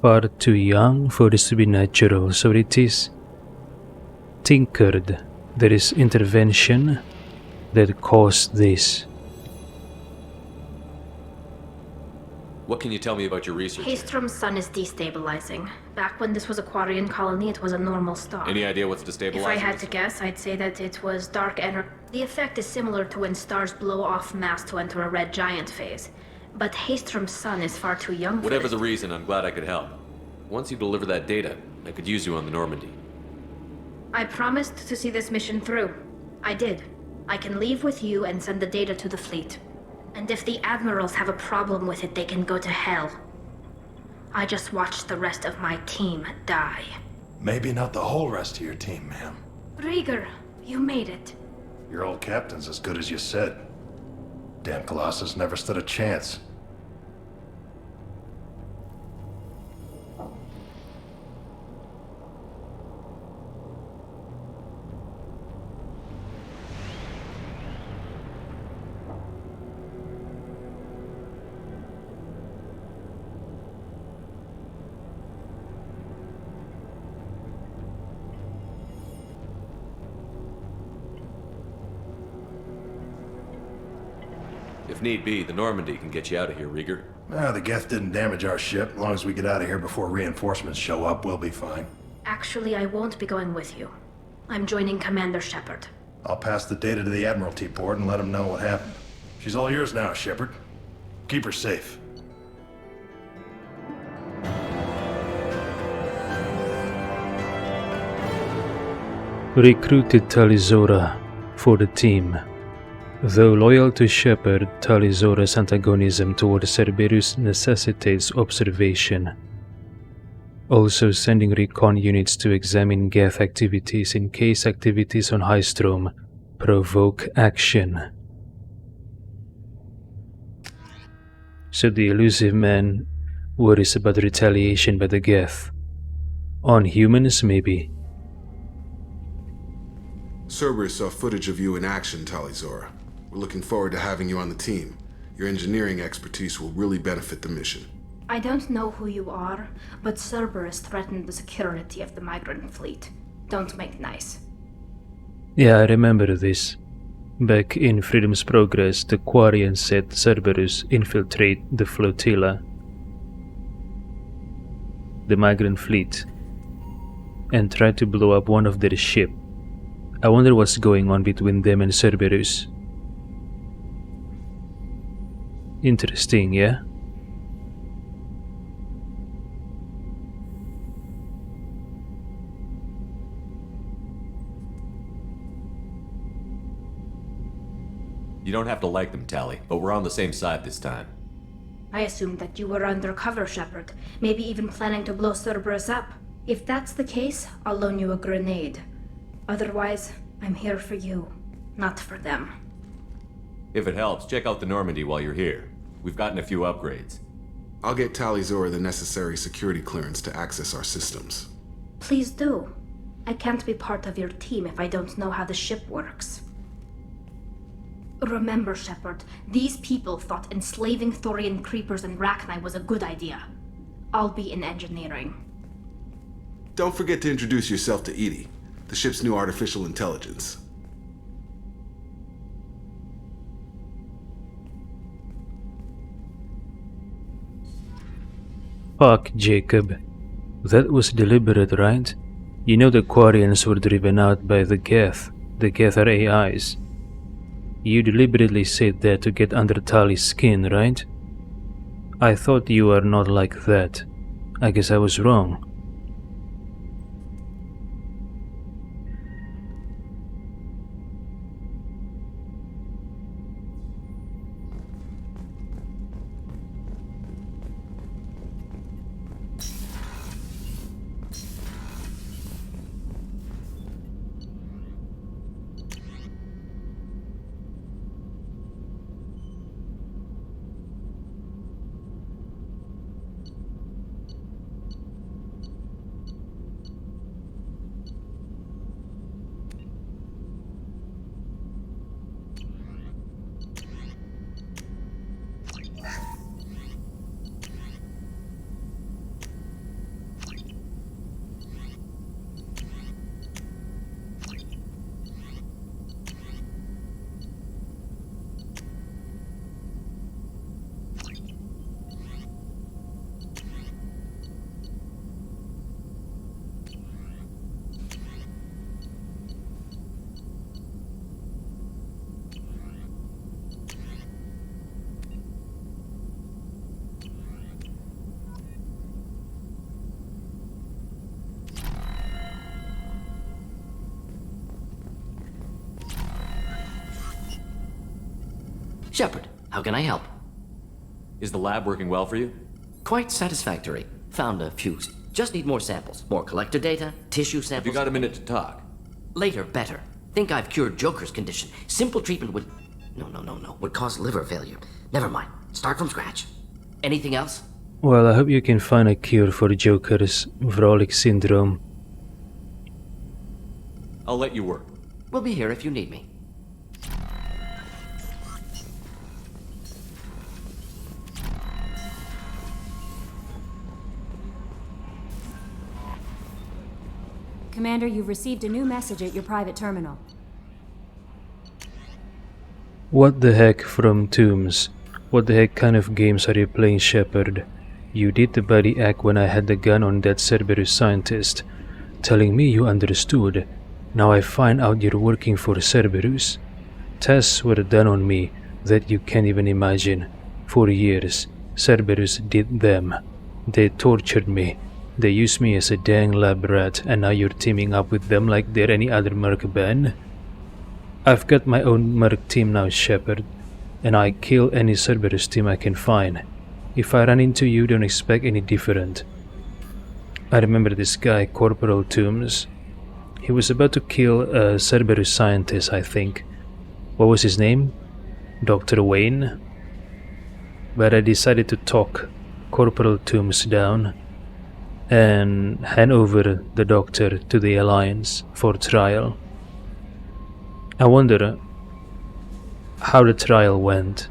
Far too young for this to be natural, so it is tinkered. There is intervention that caused this. What can you tell me about your research here? Haestrom's sun is destabilizing. Back when this was a Quarian colony, it was a normal star. Any idea what's destabilizing? If I had to guess, I'd say that it was dark energy. The effect is similar to when stars blow off mass to enter a red giant phase, but Haestrom's sun is far too young for Whatever this. the reason, I'm glad I could help. Once you deliver that data, I could use you on the Normandy. I promised to see this mission through. I did. I can leave with you and send the data to the fleet. And if the admirals have a problem with it, they can go to hell. I just watched the rest of my team die. Maybe not the whole rest of your team, ma'am. Rieger, you made it. Your old captain's as good as you said. Damn Colossus never stood a chance. If need be, the Normandy can get you out of here, Rieger. The Geth didn't damage our ship. As long as we get out of here before reinforcements show up, we'll be fine. Actually, I won't be going with you. I'm joining Commander Shepard. I'll pass the data to the Admiralty Board and let them know what happened. She's all yours now, Shepard. Keep her safe. Recruited Talizora for the team. Though loyal to Shepard, Tali'Zorah's antagonism toward Cerberus necessitates observation. Also sending recon units to examine Geth activities in case activities on Haestrom provoke action. So the elusive man worries about retaliation by the Geth. On humans, maybe. Cerberus saw footage of you in action, Tali'Zorah. We're looking forward to having you on the team. Your engineering expertise will really benefit the mission. I don't know who you are, but Cerberus threatened the security of the migrant fleet. Don't make nice. Yeah, I remember this. Back in Freedom's Progress, the Quarians said Cerberus infiltrate the flotilla, the migrant fleet, and tried to blow up one of their ships. I wonder what's going on between them and Cerberus. Interesting, yeah? You don't have to like them, Tali, but we're on the same side this time. I assumed that you were undercover, Shepard. Maybe even planning to blow Cerberus up. If that's the case, I'll loan you a grenade. Otherwise, I'm here for you, not for them. If it helps, check out the Normandy while you're here. We've gotten a few upgrades. I'll get Tali'Zorah the necessary security clearance to access our systems. Please do. I can't be part of your team if I don't know how the ship works. Remember, Shepard, these people thought enslaving Thorian creepers and Rachni was a good idea. I'll be in engineering. Don't forget to introduce yourself to EDI, the ship's new artificial intelligence. Fuck, Jacob. That was deliberate, right? You know the Quarians were driven out by the Geth. The Geth are AIs. You deliberately said that to get under Tali's skin, right? I thought you were not like that. I guess I was wrong. Shepard, how can I help? Is the lab working well for you? Quite satisfactory. Found a few. Just need more samples. More collector data, tissue samples. Have you got a minute to talk? Later, better. Think I've cured Joker's condition. Simple treatment would... No. Would cause liver failure. Never mind. Start from scratch. Anything else? Well, I hope you can find a cure for Joker's Vrolic syndrome. I'll let you work. We'll be here if you need me. Commander, you've received a new message at your private terminal. What the heck from Tombs? What the heck kind of games are you playing, Shepard? You did the body act when I had the gun on that Cerberus scientist, telling me you understood. Now I find out you're working for Cerberus. Tests were done on me that you can't even imagine. For years, Cerberus did them. They tortured me. They used me as a dang lab rat, and now you're teaming up with them like they're any other merc band? I've got my own merc team now, Shepard, and I kill any Cerberus team I can find. If I run into you, don't expect any different. I remember this guy, Corporal Toombs. He was about to kill a Cerberus scientist, I think. What was his name? Dr. Wayne? But I decided to talk Corporal Toombs down and hand over the doctor to the Alliance for trial. I wonder how the trial went.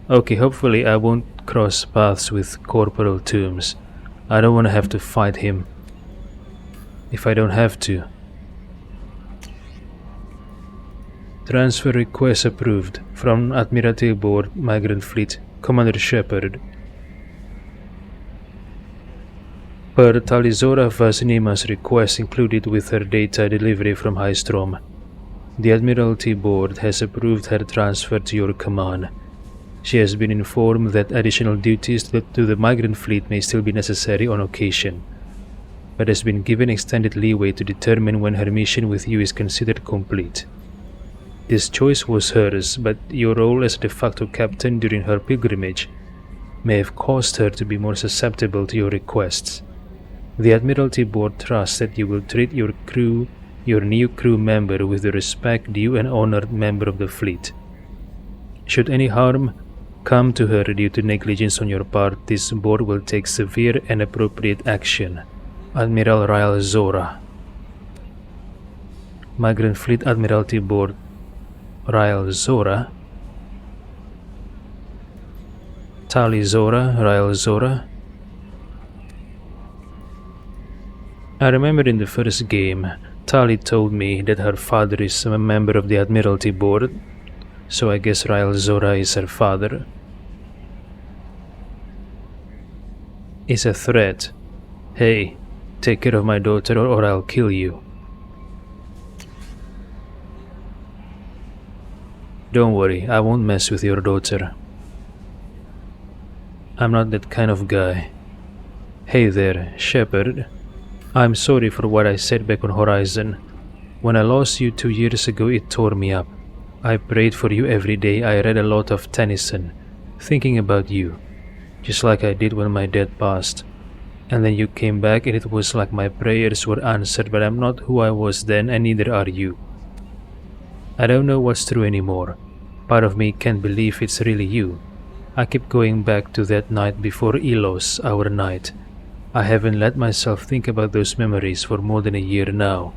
Okay, hopefully I won't cross paths with Corporal Toombs. I don't want to have to fight him if I don't have to. Transfer request approved from Admiralty Board Migrant Fleet, Commander Shepard. Per Talizora Vasnima's request included with her data delivery from Haestrom, the Admiralty Board has approved her transfer to your command. She has been informed that additional duties to the Migrant Fleet may still be necessary on occasion, but has been given extended leeway to determine when her mission with you is considered complete. This choice was hers, but your role as de facto captain during her pilgrimage may have caused her to be more susceptible to your requests. The Admiralty Board trusts that you will treat your new crew member with the respect due an honored member of the fleet. Should any harm come to her due to negligence on your part, this board will take severe and appropriate action. Admiral Rael Zora. Migrant Fleet Admiralty Board Rael Zora. Tali Zora, Rael Zora. I remember in the first game, Tali told me that her father is a member of the Admiralty Board, so I guess Rael Zora is her father. Is a threat. Hey, take care of my daughter or I'll kill you. Don't worry, I won't mess with your daughter. I'm not that kind of guy. Hey there, Shepard. I'm sorry for what I said back on Horizon. When I lost you 2 years ago, it tore me up. I prayed for you every day. I read a lot of Tennyson, thinking about you, just like I did when my dad passed. And then you came back and it was like my prayers were answered, but I'm not who I was then and neither are you. I don't know what's true anymore. Part of me can't believe it's really you. I keep going back to that night before Elos, our night. I haven't let myself think about those memories for more than a year now.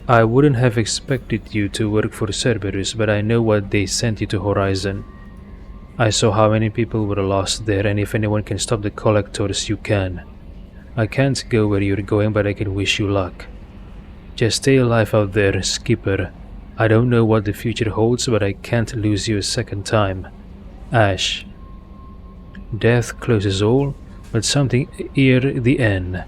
I wouldn't have expected you to work for Cerberus, but I know what they sent you to Horizon. I saw how many people were lost there, and if anyone can stop the Collectors, you can. I can't go where you're going, but I can wish you luck. Just stay alive out there, Skipper. I don't know what the future holds, but I can't lose you a second time. Ash. Death closes all, but something ere the end.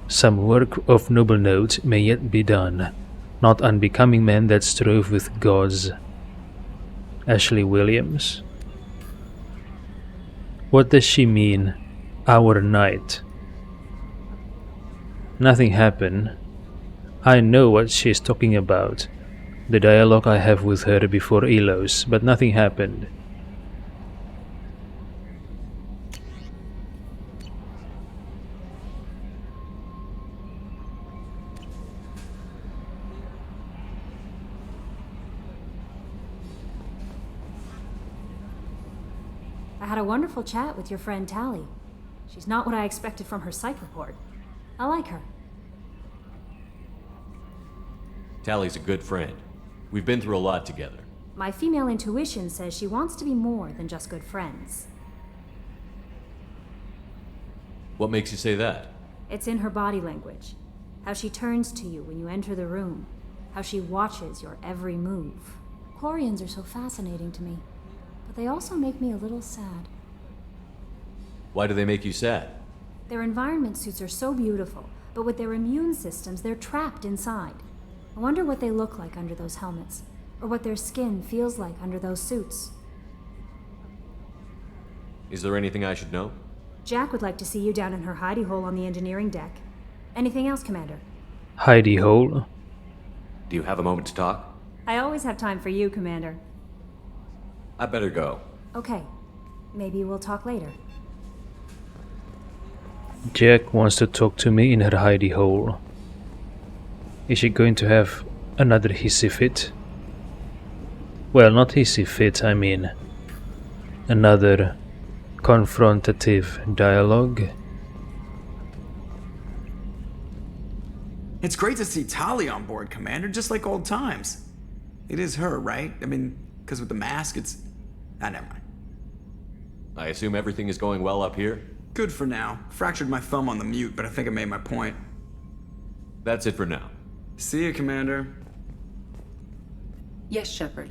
Some work of noble note may yet be done, not unbecoming men that strove with gods. Ashley Williams. What does she mean, our night? Nothing happened. I know what she's talking about, the dialogue I have with her before Elos, but nothing happened. I had a wonderful chat with your friend Tali. She's not what I expected from her psych report. I like her. Tally's a good friend. We've been through a lot together. My female intuition says she wants to be more than just good friends. What makes you say that? It's in her body language. How she turns to you when you enter the room. How she watches your every move. Quarians are so fascinating to me, but they also make me a little sad. Why do they make you sad? Their environment suits are so beautiful, but with their immune systems, they're trapped inside. I wonder what they look like under those helmets, or what their skin feels like under those suits. Is there anything I should know? Jack would like to see you down in her hidey hole on the engineering deck. Anything else, Commander? hidey hole. Do you have a moment to talk? I always have time for you, Commander. I better go. Okay, maybe we'll talk later. Jack wants to talk to me in her hidey hole. Is she going to have another hissy fit? Well, not hissy fit, I mean another confrontative dialogue. It's great to see Tali on board, Commander, just like old times. It is her, right? I mean, because with the mask, it's... never mind. I assume everything is going well up here? Good for now. Fractured my thumb on the mute, but I think I made my point. That's it for now. See you, Commander. Yes, Shepard.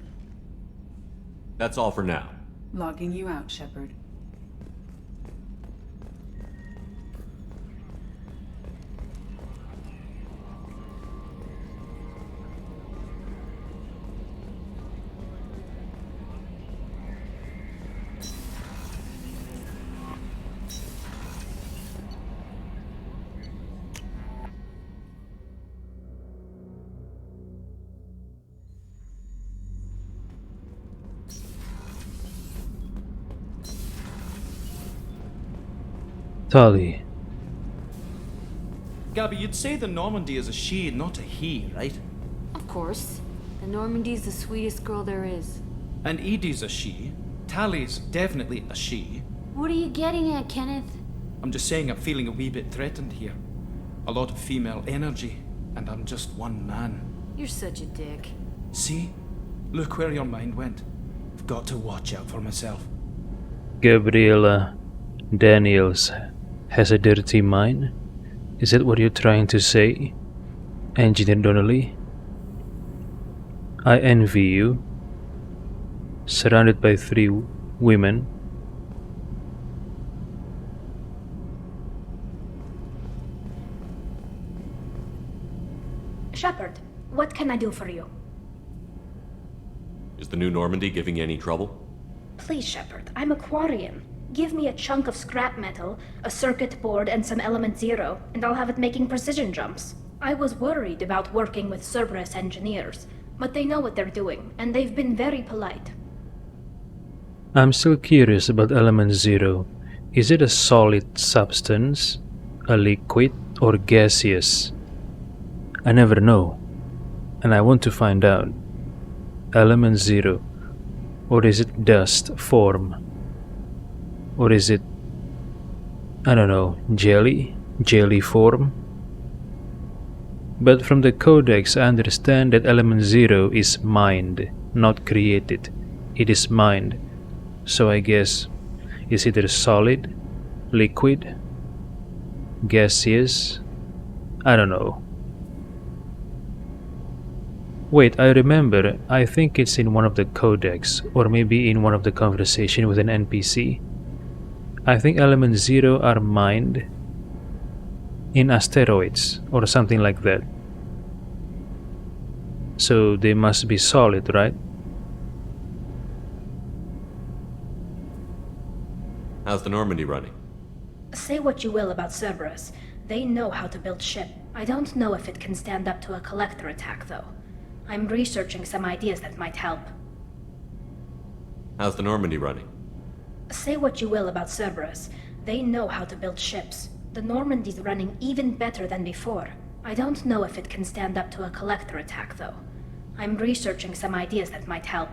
That's all for now. Logging you out, Shepard. Tali. Gabby, you'd say the Normandy is a she, not a he, right? Of course. The Normandy's the sweetest girl there is. And Edie's a she. Tali's definitely a she. What are you getting at, Kenneth? I'm just saying I'm feeling a wee bit threatened here. A lot of female energy, and I'm just one man. You're such a dick. See? Look where your mind went. I've got to watch out for myself. Gabriella Daniels has a dirty mind? Is that what you're trying to say, Engineer Donnelly? I envy you. Surrounded by 3 women. Shepard, what can I do for you? Is the new Normandy giving you any trouble? Please, Shepard, I'm a Quarian. Give me a chunk of scrap metal, a circuit board, and some element 0, and I'll have it making precision jumps. I was worried about working with Cerberus engineers, but they know what they're doing, and they've been very polite. I'm still curious about element 0. Is it a solid substance, a liquid, or gaseous? I never know, and I want to find out. Element 0, or is it dust form? Or is it, I don't know, jelly form? But from the codex I understand that element 0 is mined, not created. It is mined. So I guess it's either solid, liquid, gaseous, I don't know. Wait, I remember, I think it's in one of the codex, or maybe in one of the conversation with an NPC. I think element 0 are mined in asteroids or something like that. So they must be solid, right? How's the Normandy running? Say what you will about Cerberus. They know how to build ship. I don't know if it can stand up to a collector attack, though. I'm researching some ideas that might help. How's the Normandy running? Say what you will about Cerberus. They know how to build ships. The Normandy's running even better than before. I don't know if it can stand up to a collector attack, though. I'm researching some ideas that might help.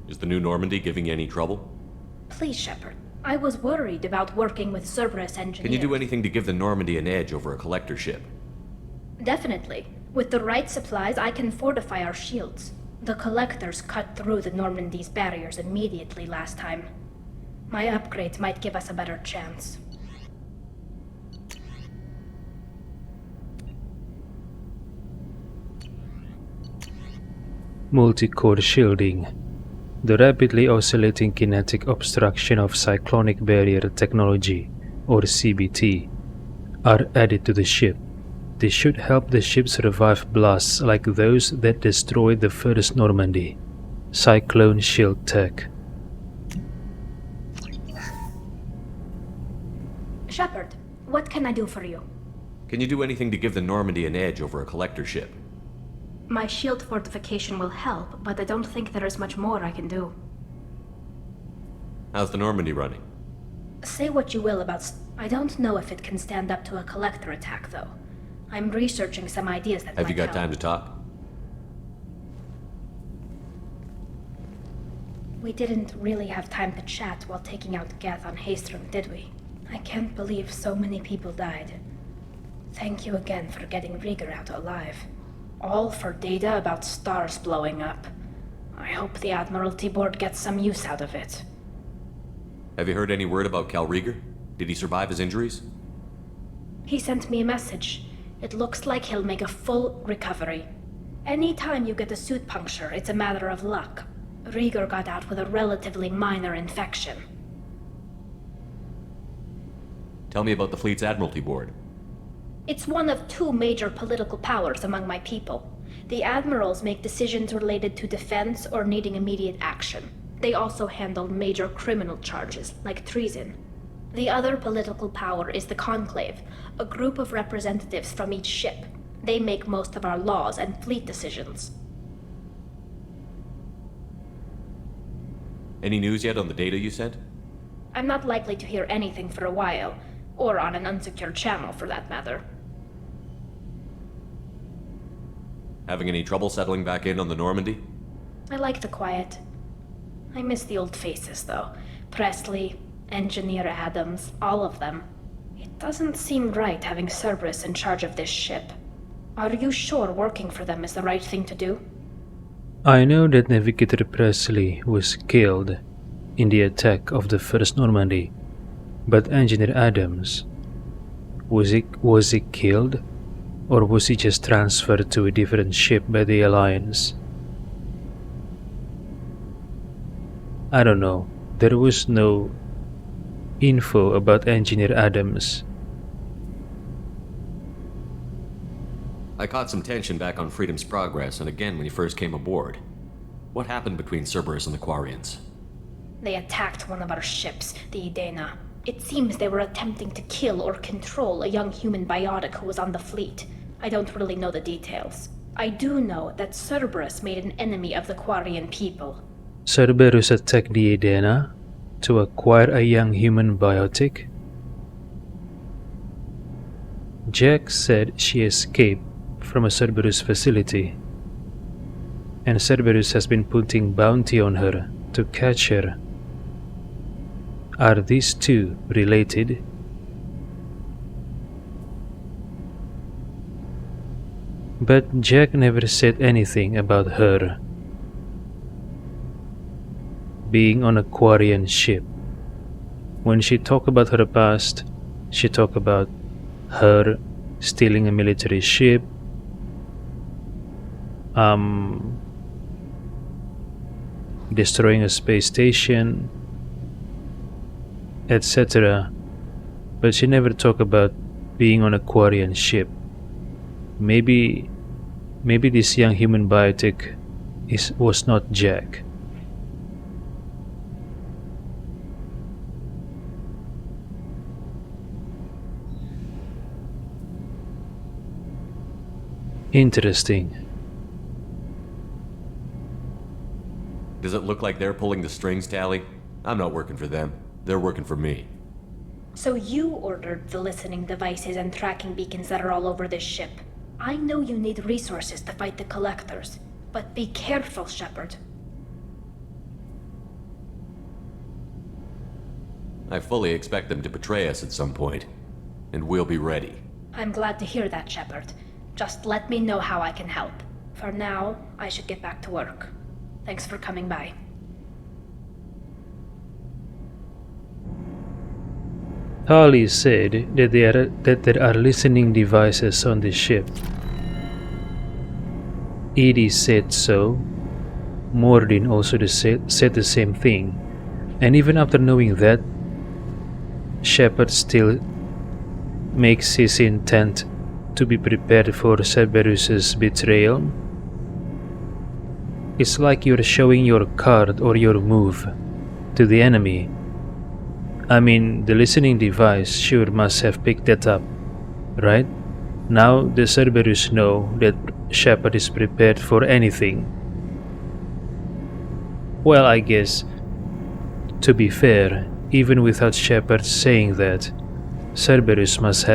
Is the new Normandy giving you any trouble? Please, Shepard. I was worried about working with Cerberus engineers. Can you do anything to give the Normandy an edge over a collector ship? Definitely. With the right supplies, I can fortify our shields. The collectors cut through the Normandy's barriers immediately last time. My upgrades might give us a better chance. Multi-core shielding. The rapidly oscillating kinetic obstruction of cyclonic barrier technology, or CBT, are added to the ship. They should help the ship survive blasts like those that destroyed the first Normandy. Cyclone Shield Tech. Shepard, what can I do for you? Can you do anything to give the Normandy an edge over a collector ship? My shield fortification will help, but I don't think there is much more I can do. How's the Normandy running? Say what you will about... I don't know if it can stand up to a collector attack, though. I'm researching some ideas that Have you might got help. time to talk? We didn't really have time to chat while taking out Geth on Haestrom, did we? I can't believe so many people died. Thank you again for getting Rieger out alive. All for data about stars blowing up. I hope the Admiralty Board gets some use out of it. Have you heard any word about Cal Rieger? Did he survive his injuries? He sent me a message. It looks like he'll make a full recovery. Anytime you get a suit puncture, it's a matter of luck. Rieger got out with a relatively minor infection. Tell me about the fleet's Admiralty Board. It's one of two major political powers among my people. The admirals make decisions related to defense or needing immediate action. They also handle major criminal charges, like treason. The other political power is the Conclave, a group of representatives from each ship. They make most of our laws and fleet decisions. Any news yet on the data you sent? I'm not likely to hear anything for a while, or on an unsecured channel for that matter. Having any trouble settling back in on the Normandy? I like the quiet. I miss the old faces, though. Presley, Engineer Adams, all of them. It doesn't seem right having Cerberus in charge of this ship. Are you sure working for them is the right thing to do? I know that Navigator Presley was killed in the attack of the first Normandy, but Engineer Adams, was he killed, or was he just transferred to a different ship by the Alliance? I don't know. There was no info about Engineer Adams. I caught some tension back on Freedom's Progress and again when you first came aboard. What happened between Cerberus and the Quarians? They attacked one of our ships, the Idena. It seems they were attempting to kill or control a young human biotic who was on the fleet. I don't really know the details. I do know that Cerberus made an enemy of the Quarian people. Cerberus attacked the Idena to acquire a young human biotic? Jack said she escaped from a Cerberus facility, and Cerberus has been putting bounty on her to catch her. Are these two related? But Jack never said anything about her being on a Quarian ship. When she talked about her past, she talked about her stealing a military ship, destroying a space station, etc. But she never talked about being on a Quarian ship. Maybe this young human biotic was not Jack. Interesting. Does it look like they're pulling the strings, Tally? I'm not working for them. They're working for me. So you ordered the listening devices and tracking beacons that are all over this ship. I know you need resources to fight the Collectors, but be careful, Shepard. I fully expect them to betray us at some point, and we'll be ready. I'm glad to hear that, Shepard. Just let me know how I can help. For now, I should get back to work. Thanks for coming by. Harley said that there are listening devices on the ship. Edie said so. Mordin also said the same thing. And even after knowing that, Shepard still makes his intent to be prepared for Cerberus's betrayal. It's like you're showing your card or your move to the enemy. I mean, the listening device sure must have picked that up, right? Now the Cerberus know that Shepard is prepared for anything. Well, I guess, to be fair, even without Shepard saying that, Cerberus must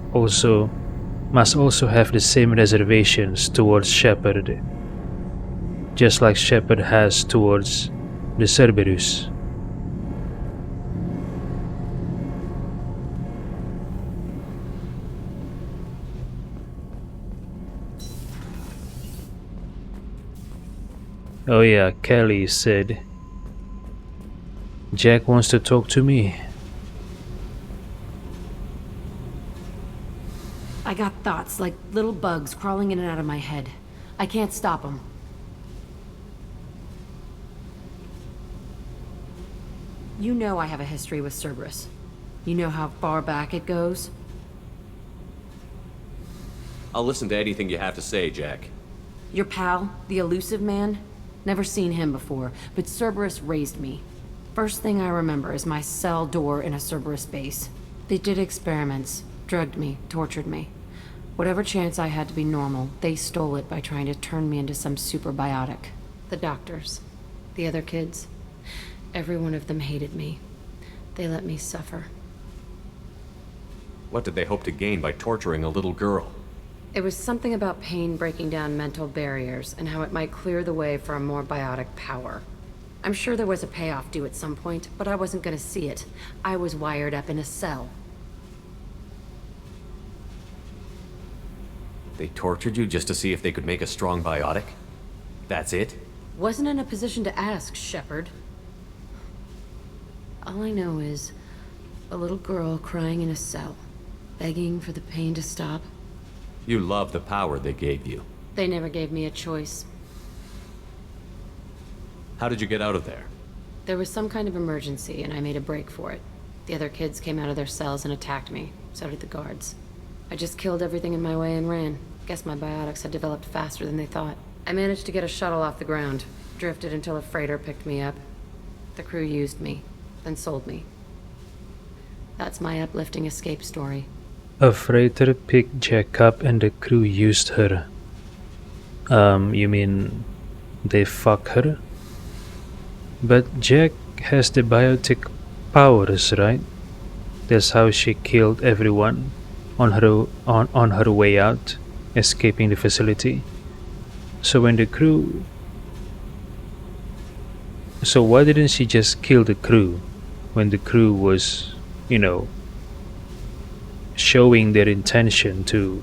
also have the same reservations towards Shepard, just like Shepard has towards the Cerberus. Oh yeah, Kelly said, Jack wants to talk to me. I got thoughts like little bugs crawling in and out of my head. I can't stop them. You know I have a history with Cerberus. You know how far back it goes? I'll listen to anything you have to say, Jack. Your pal, the elusive man? Never seen him before, but Cerberus raised me. First thing I remember is my cell door in a Cerberus base. They did experiments, drugged me, tortured me. Whatever chance I had to be normal, they stole it by trying to turn me into some superbiotic. The doctors, the other kids, every one of them hated me. They let me suffer. What did they hope to gain by torturing a little girl? It was something about pain breaking down mental barriers and how it might clear the way for a more biotic power. I'm sure there was a payoff due at some point, but I wasn't gonna see it. I was wired up in a cell. They tortured you just to see if they could make a strong biotic? That's it? Wasn't in a position to ask, Shepard. All I know is a little girl crying in a cell, begging for the pain to stop. You love the power they gave you. They never gave me a choice. How did you get out of there? There was some kind of emergency, and I made a break for it. The other kids came out of their cells and attacked me. So did the guards. I just killed everything in my way and ran. Guess my biotics had developed faster than they thought. I managed to get a shuttle off the ground. Drifted until a freighter picked me up. The crew used me, then sold me. That's my uplifting escape story. A freighter picked Jack up and the crew used her. You mean they fuck her? But Jack has the biotic powers, right? That's how she killed everyone on her way out, escaping the facility. So when the crew... So why didn't she just kill the crew when the crew was, showing their intention to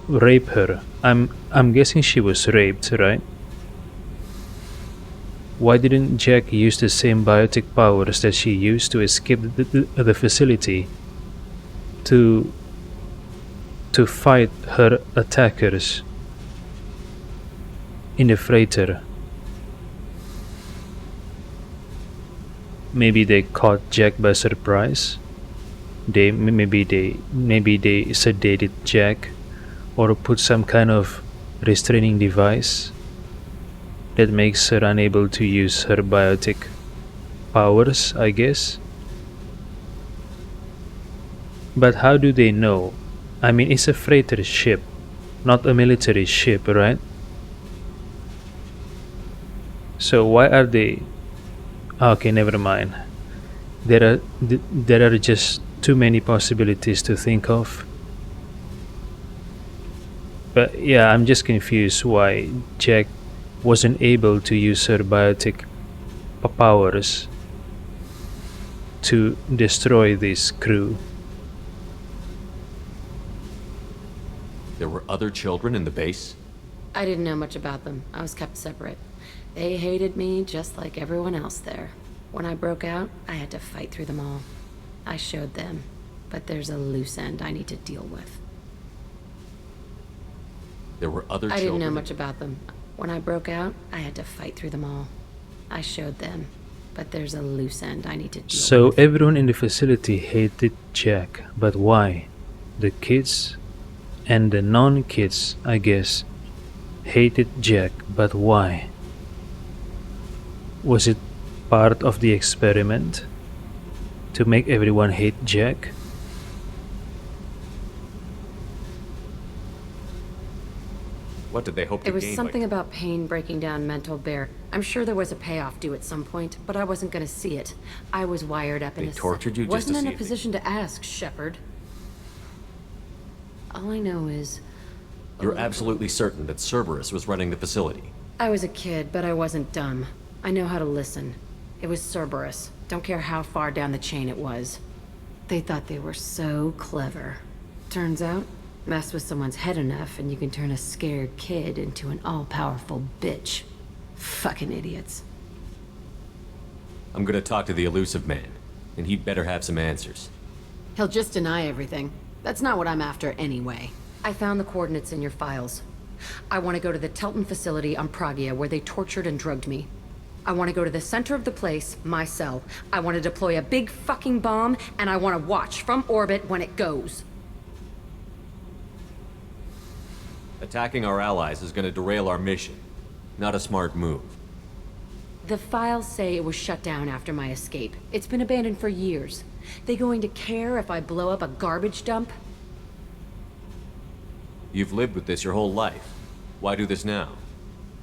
rape her? I'm guessing she was raped, right? Why didn't Jack use the same biotic powers that she used to escape the facility to fight her attackers in the freighter? Maybe they caught Jack by surprise. Maybe they sedated Jack or put some kind of restraining device that makes her unable to use her biotic powers, I guess. But how do they know? I mean, it's a freighter ship, not a military ship, right? So why are they... Okay, never mind. There are just too many possibilities to think of. But yeah, I'm just confused why Jack wasn't able to use her biotic powers to destroy this crew. There were other children in the base? I didn't know much about them. I was kept separate. They hated me just like everyone else there. When I broke out, I had to fight through them all. I showed them, but there's a loose end I need to deal with. There were other children? I didn't know much about them. When I broke out, I had to fight through them all. I showed them, but there's a loose end I need to deal with. So everyone in the facility hated Jack, but why? The kids and the non-kids, I guess, hated Jack, but why? Was it part of the experiment? to make everyone hate Jack? What did they hope to It was gain? something about pain breaking down mental barrier. I'm sure there was a payoff due at some point, but I wasn't gonna see it. I was wired up in They a tortured you just wasn't to in see a if they- position to ask, Shepard. All I know is You're absolutely certain that Cerberus was running the facility. I was a kid, but I wasn't dumb. I know how to listen. It was Cerberus. Don't care how far down the chain it was. They thought they were so clever. Turns out, mess with someone's head enough and you can turn a scared kid into an all-powerful bitch. Fucking idiots. I'm gonna talk to the elusive man, and he'd better have some answers. He'll just deny everything. That's not what I'm after anyway. I found the coordinates in your files. I want to go to the Telton facility on Pragia where they tortured and drugged me. I want to go to the center of the place, my cell. I want to deploy a big fucking bomb, and I want to watch from orbit when it goes. Attacking our allies is gonna derail our mission. Not a smart move. The files say it was shut down after my escape. It's been abandoned for years. They going to care if I blow up a garbage dump? You've lived with this your whole life. Why do this now?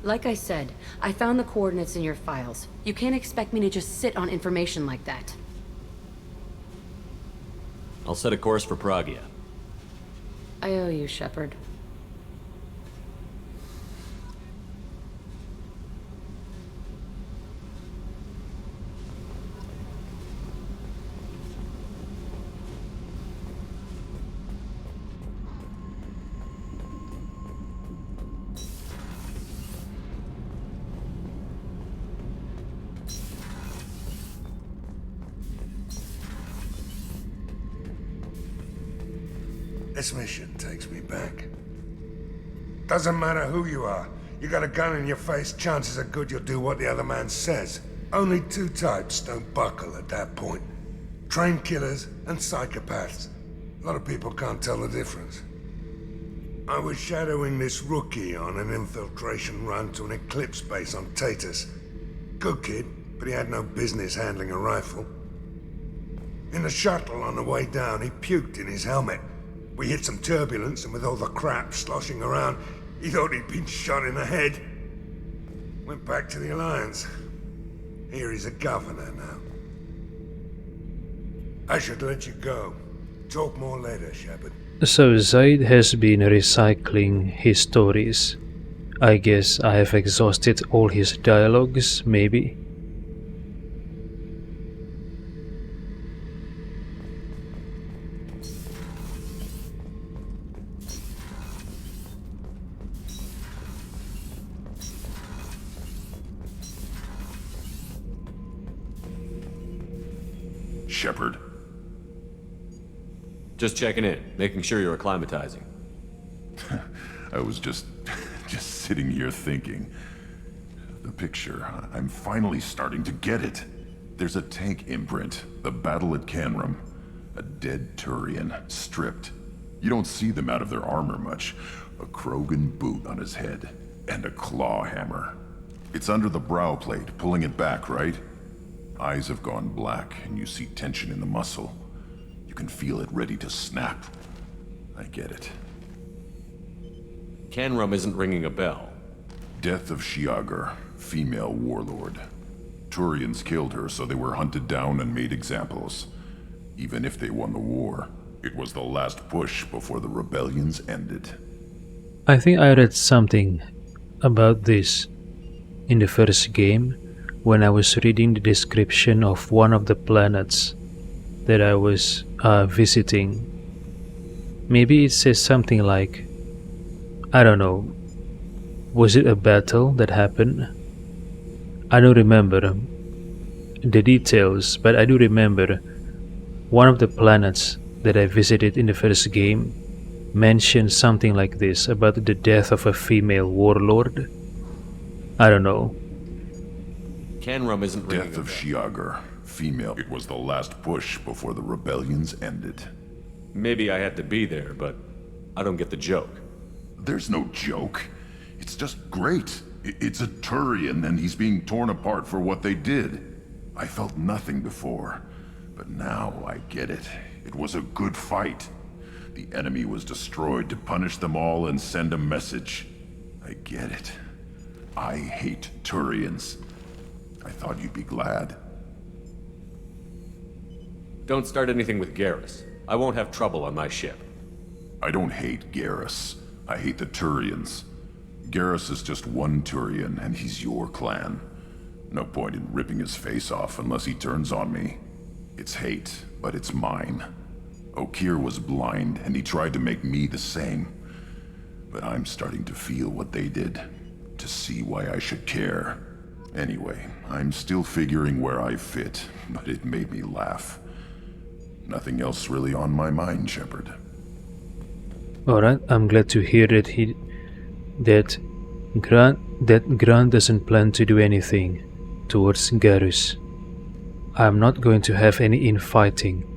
Like I said, I found the coordinates in your files. You can't expect me to just sit on information like that. I'll set a course for Pragia. I owe you, Shepard. This mission takes me back. Doesn't matter who you are. You got a gun in your face, chances are good you'll do what the other man says. Only two types don't buckle at that point. Trained killers and psychopaths. A lot of people can't tell the difference. I was shadowing this rookie on an infiltration run to an Eclipse base on Tatus. Good kid, but he had no business handling a rifle. In the shuttle on the way down, he puked in his helmet. We hit some turbulence, and with all the crap sloshing around, he thought he'd been shot in the head. Went back to the Alliance. Here he's a governor now. I should let you go. Talk more later, Shepard. So Zaid has been recycling his stories. I guess I have exhausted all his dialogues, maybe? Shepard. Just checking in, making sure you're acclimatizing. I was just sitting here thinking. The picture, I'm finally starting to get it. There's a tank imprint, the battle at Canrum. A dead Turian, stripped. You don't see them out of their armor much. A Krogan boot on his head, and a claw hammer. It's under the brow plate, pulling it back, right? Eyes have gone black, and you see tension in the muscle. You can feel it ready to snap. I get it. Canrum isn't ringing a bell. Death of Shiagar, female warlord. Turians killed her, so they were hunted down and made examples. Even if they won the war, it was the last push before the rebellions ended. I think I read something about this in the first game when I was reading the description of one of the planets that I was visiting. Maybe it says something like, I don't know, was it a battle that happened? I don't remember the details, but I do remember one of the planets that I visited in the first game mentioned something like this about the death of a female warlord. I don't know. Canrum isn't ringing Death a of bell. Shiagar, female. It was the last push before the rebellions ended. Maybe I had to be there, but I don't get the joke. There's no joke. It's just great. It's a Turian and he's being torn apart for what they did. I felt nothing before. But now I get it. It was a good fight. The enemy was destroyed to punish them all and send a message. I get it. I hate Turians. I thought you'd be glad. Don't start anything with Garrus. I won't have trouble on my ship. I don't hate Garrus. I hate the Turians. Garrus is just one Turian, and he's your clan. No point in ripping his face off unless he turns on me. It's hate, but it's mine. Okeer was blind, and he tried to make me the same. But I'm starting to feel what they did, to see why I should care. Anyway, I'm still figuring where I fit, but it made me laugh. Nothing else really on my mind, Shepard. Alright, I'm glad to hear that Grant doesn't plan to do anything towards Garrus. I'm not going to have any infighting.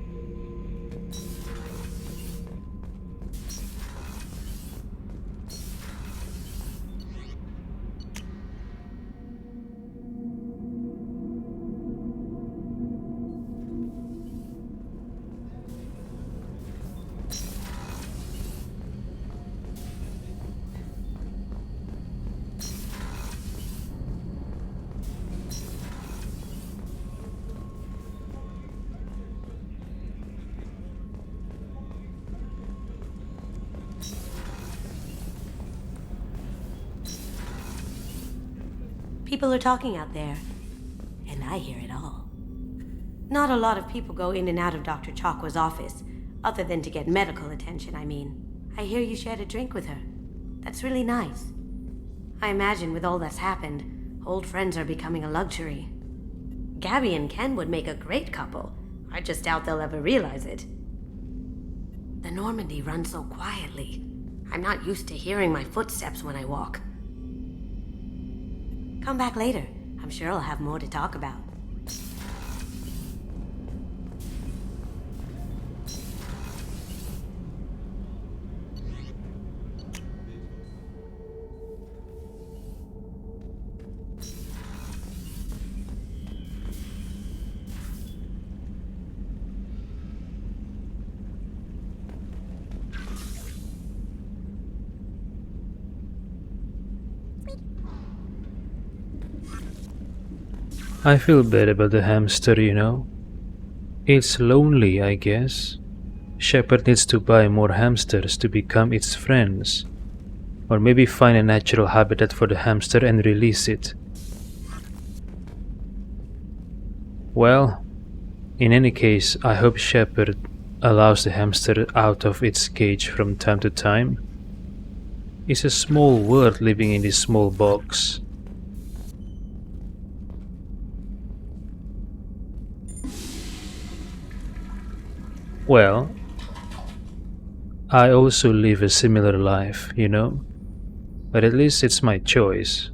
People are talking out there, and I hear it all. Not a lot of people go in and out of Dr. Chakwa's office, other than to get medical attention, I mean. I hear you shared a drink with her. That's really nice. I imagine with all that's happened, old friends are becoming a luxury. Gabby and Ken would make a great couple. I just doubt they'll ever realize it. The Normandy runs so quietly. I'm not used to hearing my footsteps when I walk. Come back later. I'm sure I'll have more to talk about. I feel bad about the hamster, you know. It's lonely, I guess. Shepard needs to buy more hamsters to become its friends. Or maybe find a natural habitat for the hamster and release it. Well, in any case, I hope Shepard allows the hamster out of its cage from time to time. It's a small world living in this small box. Well, I also live a similar life, you know, but at least it's my choice.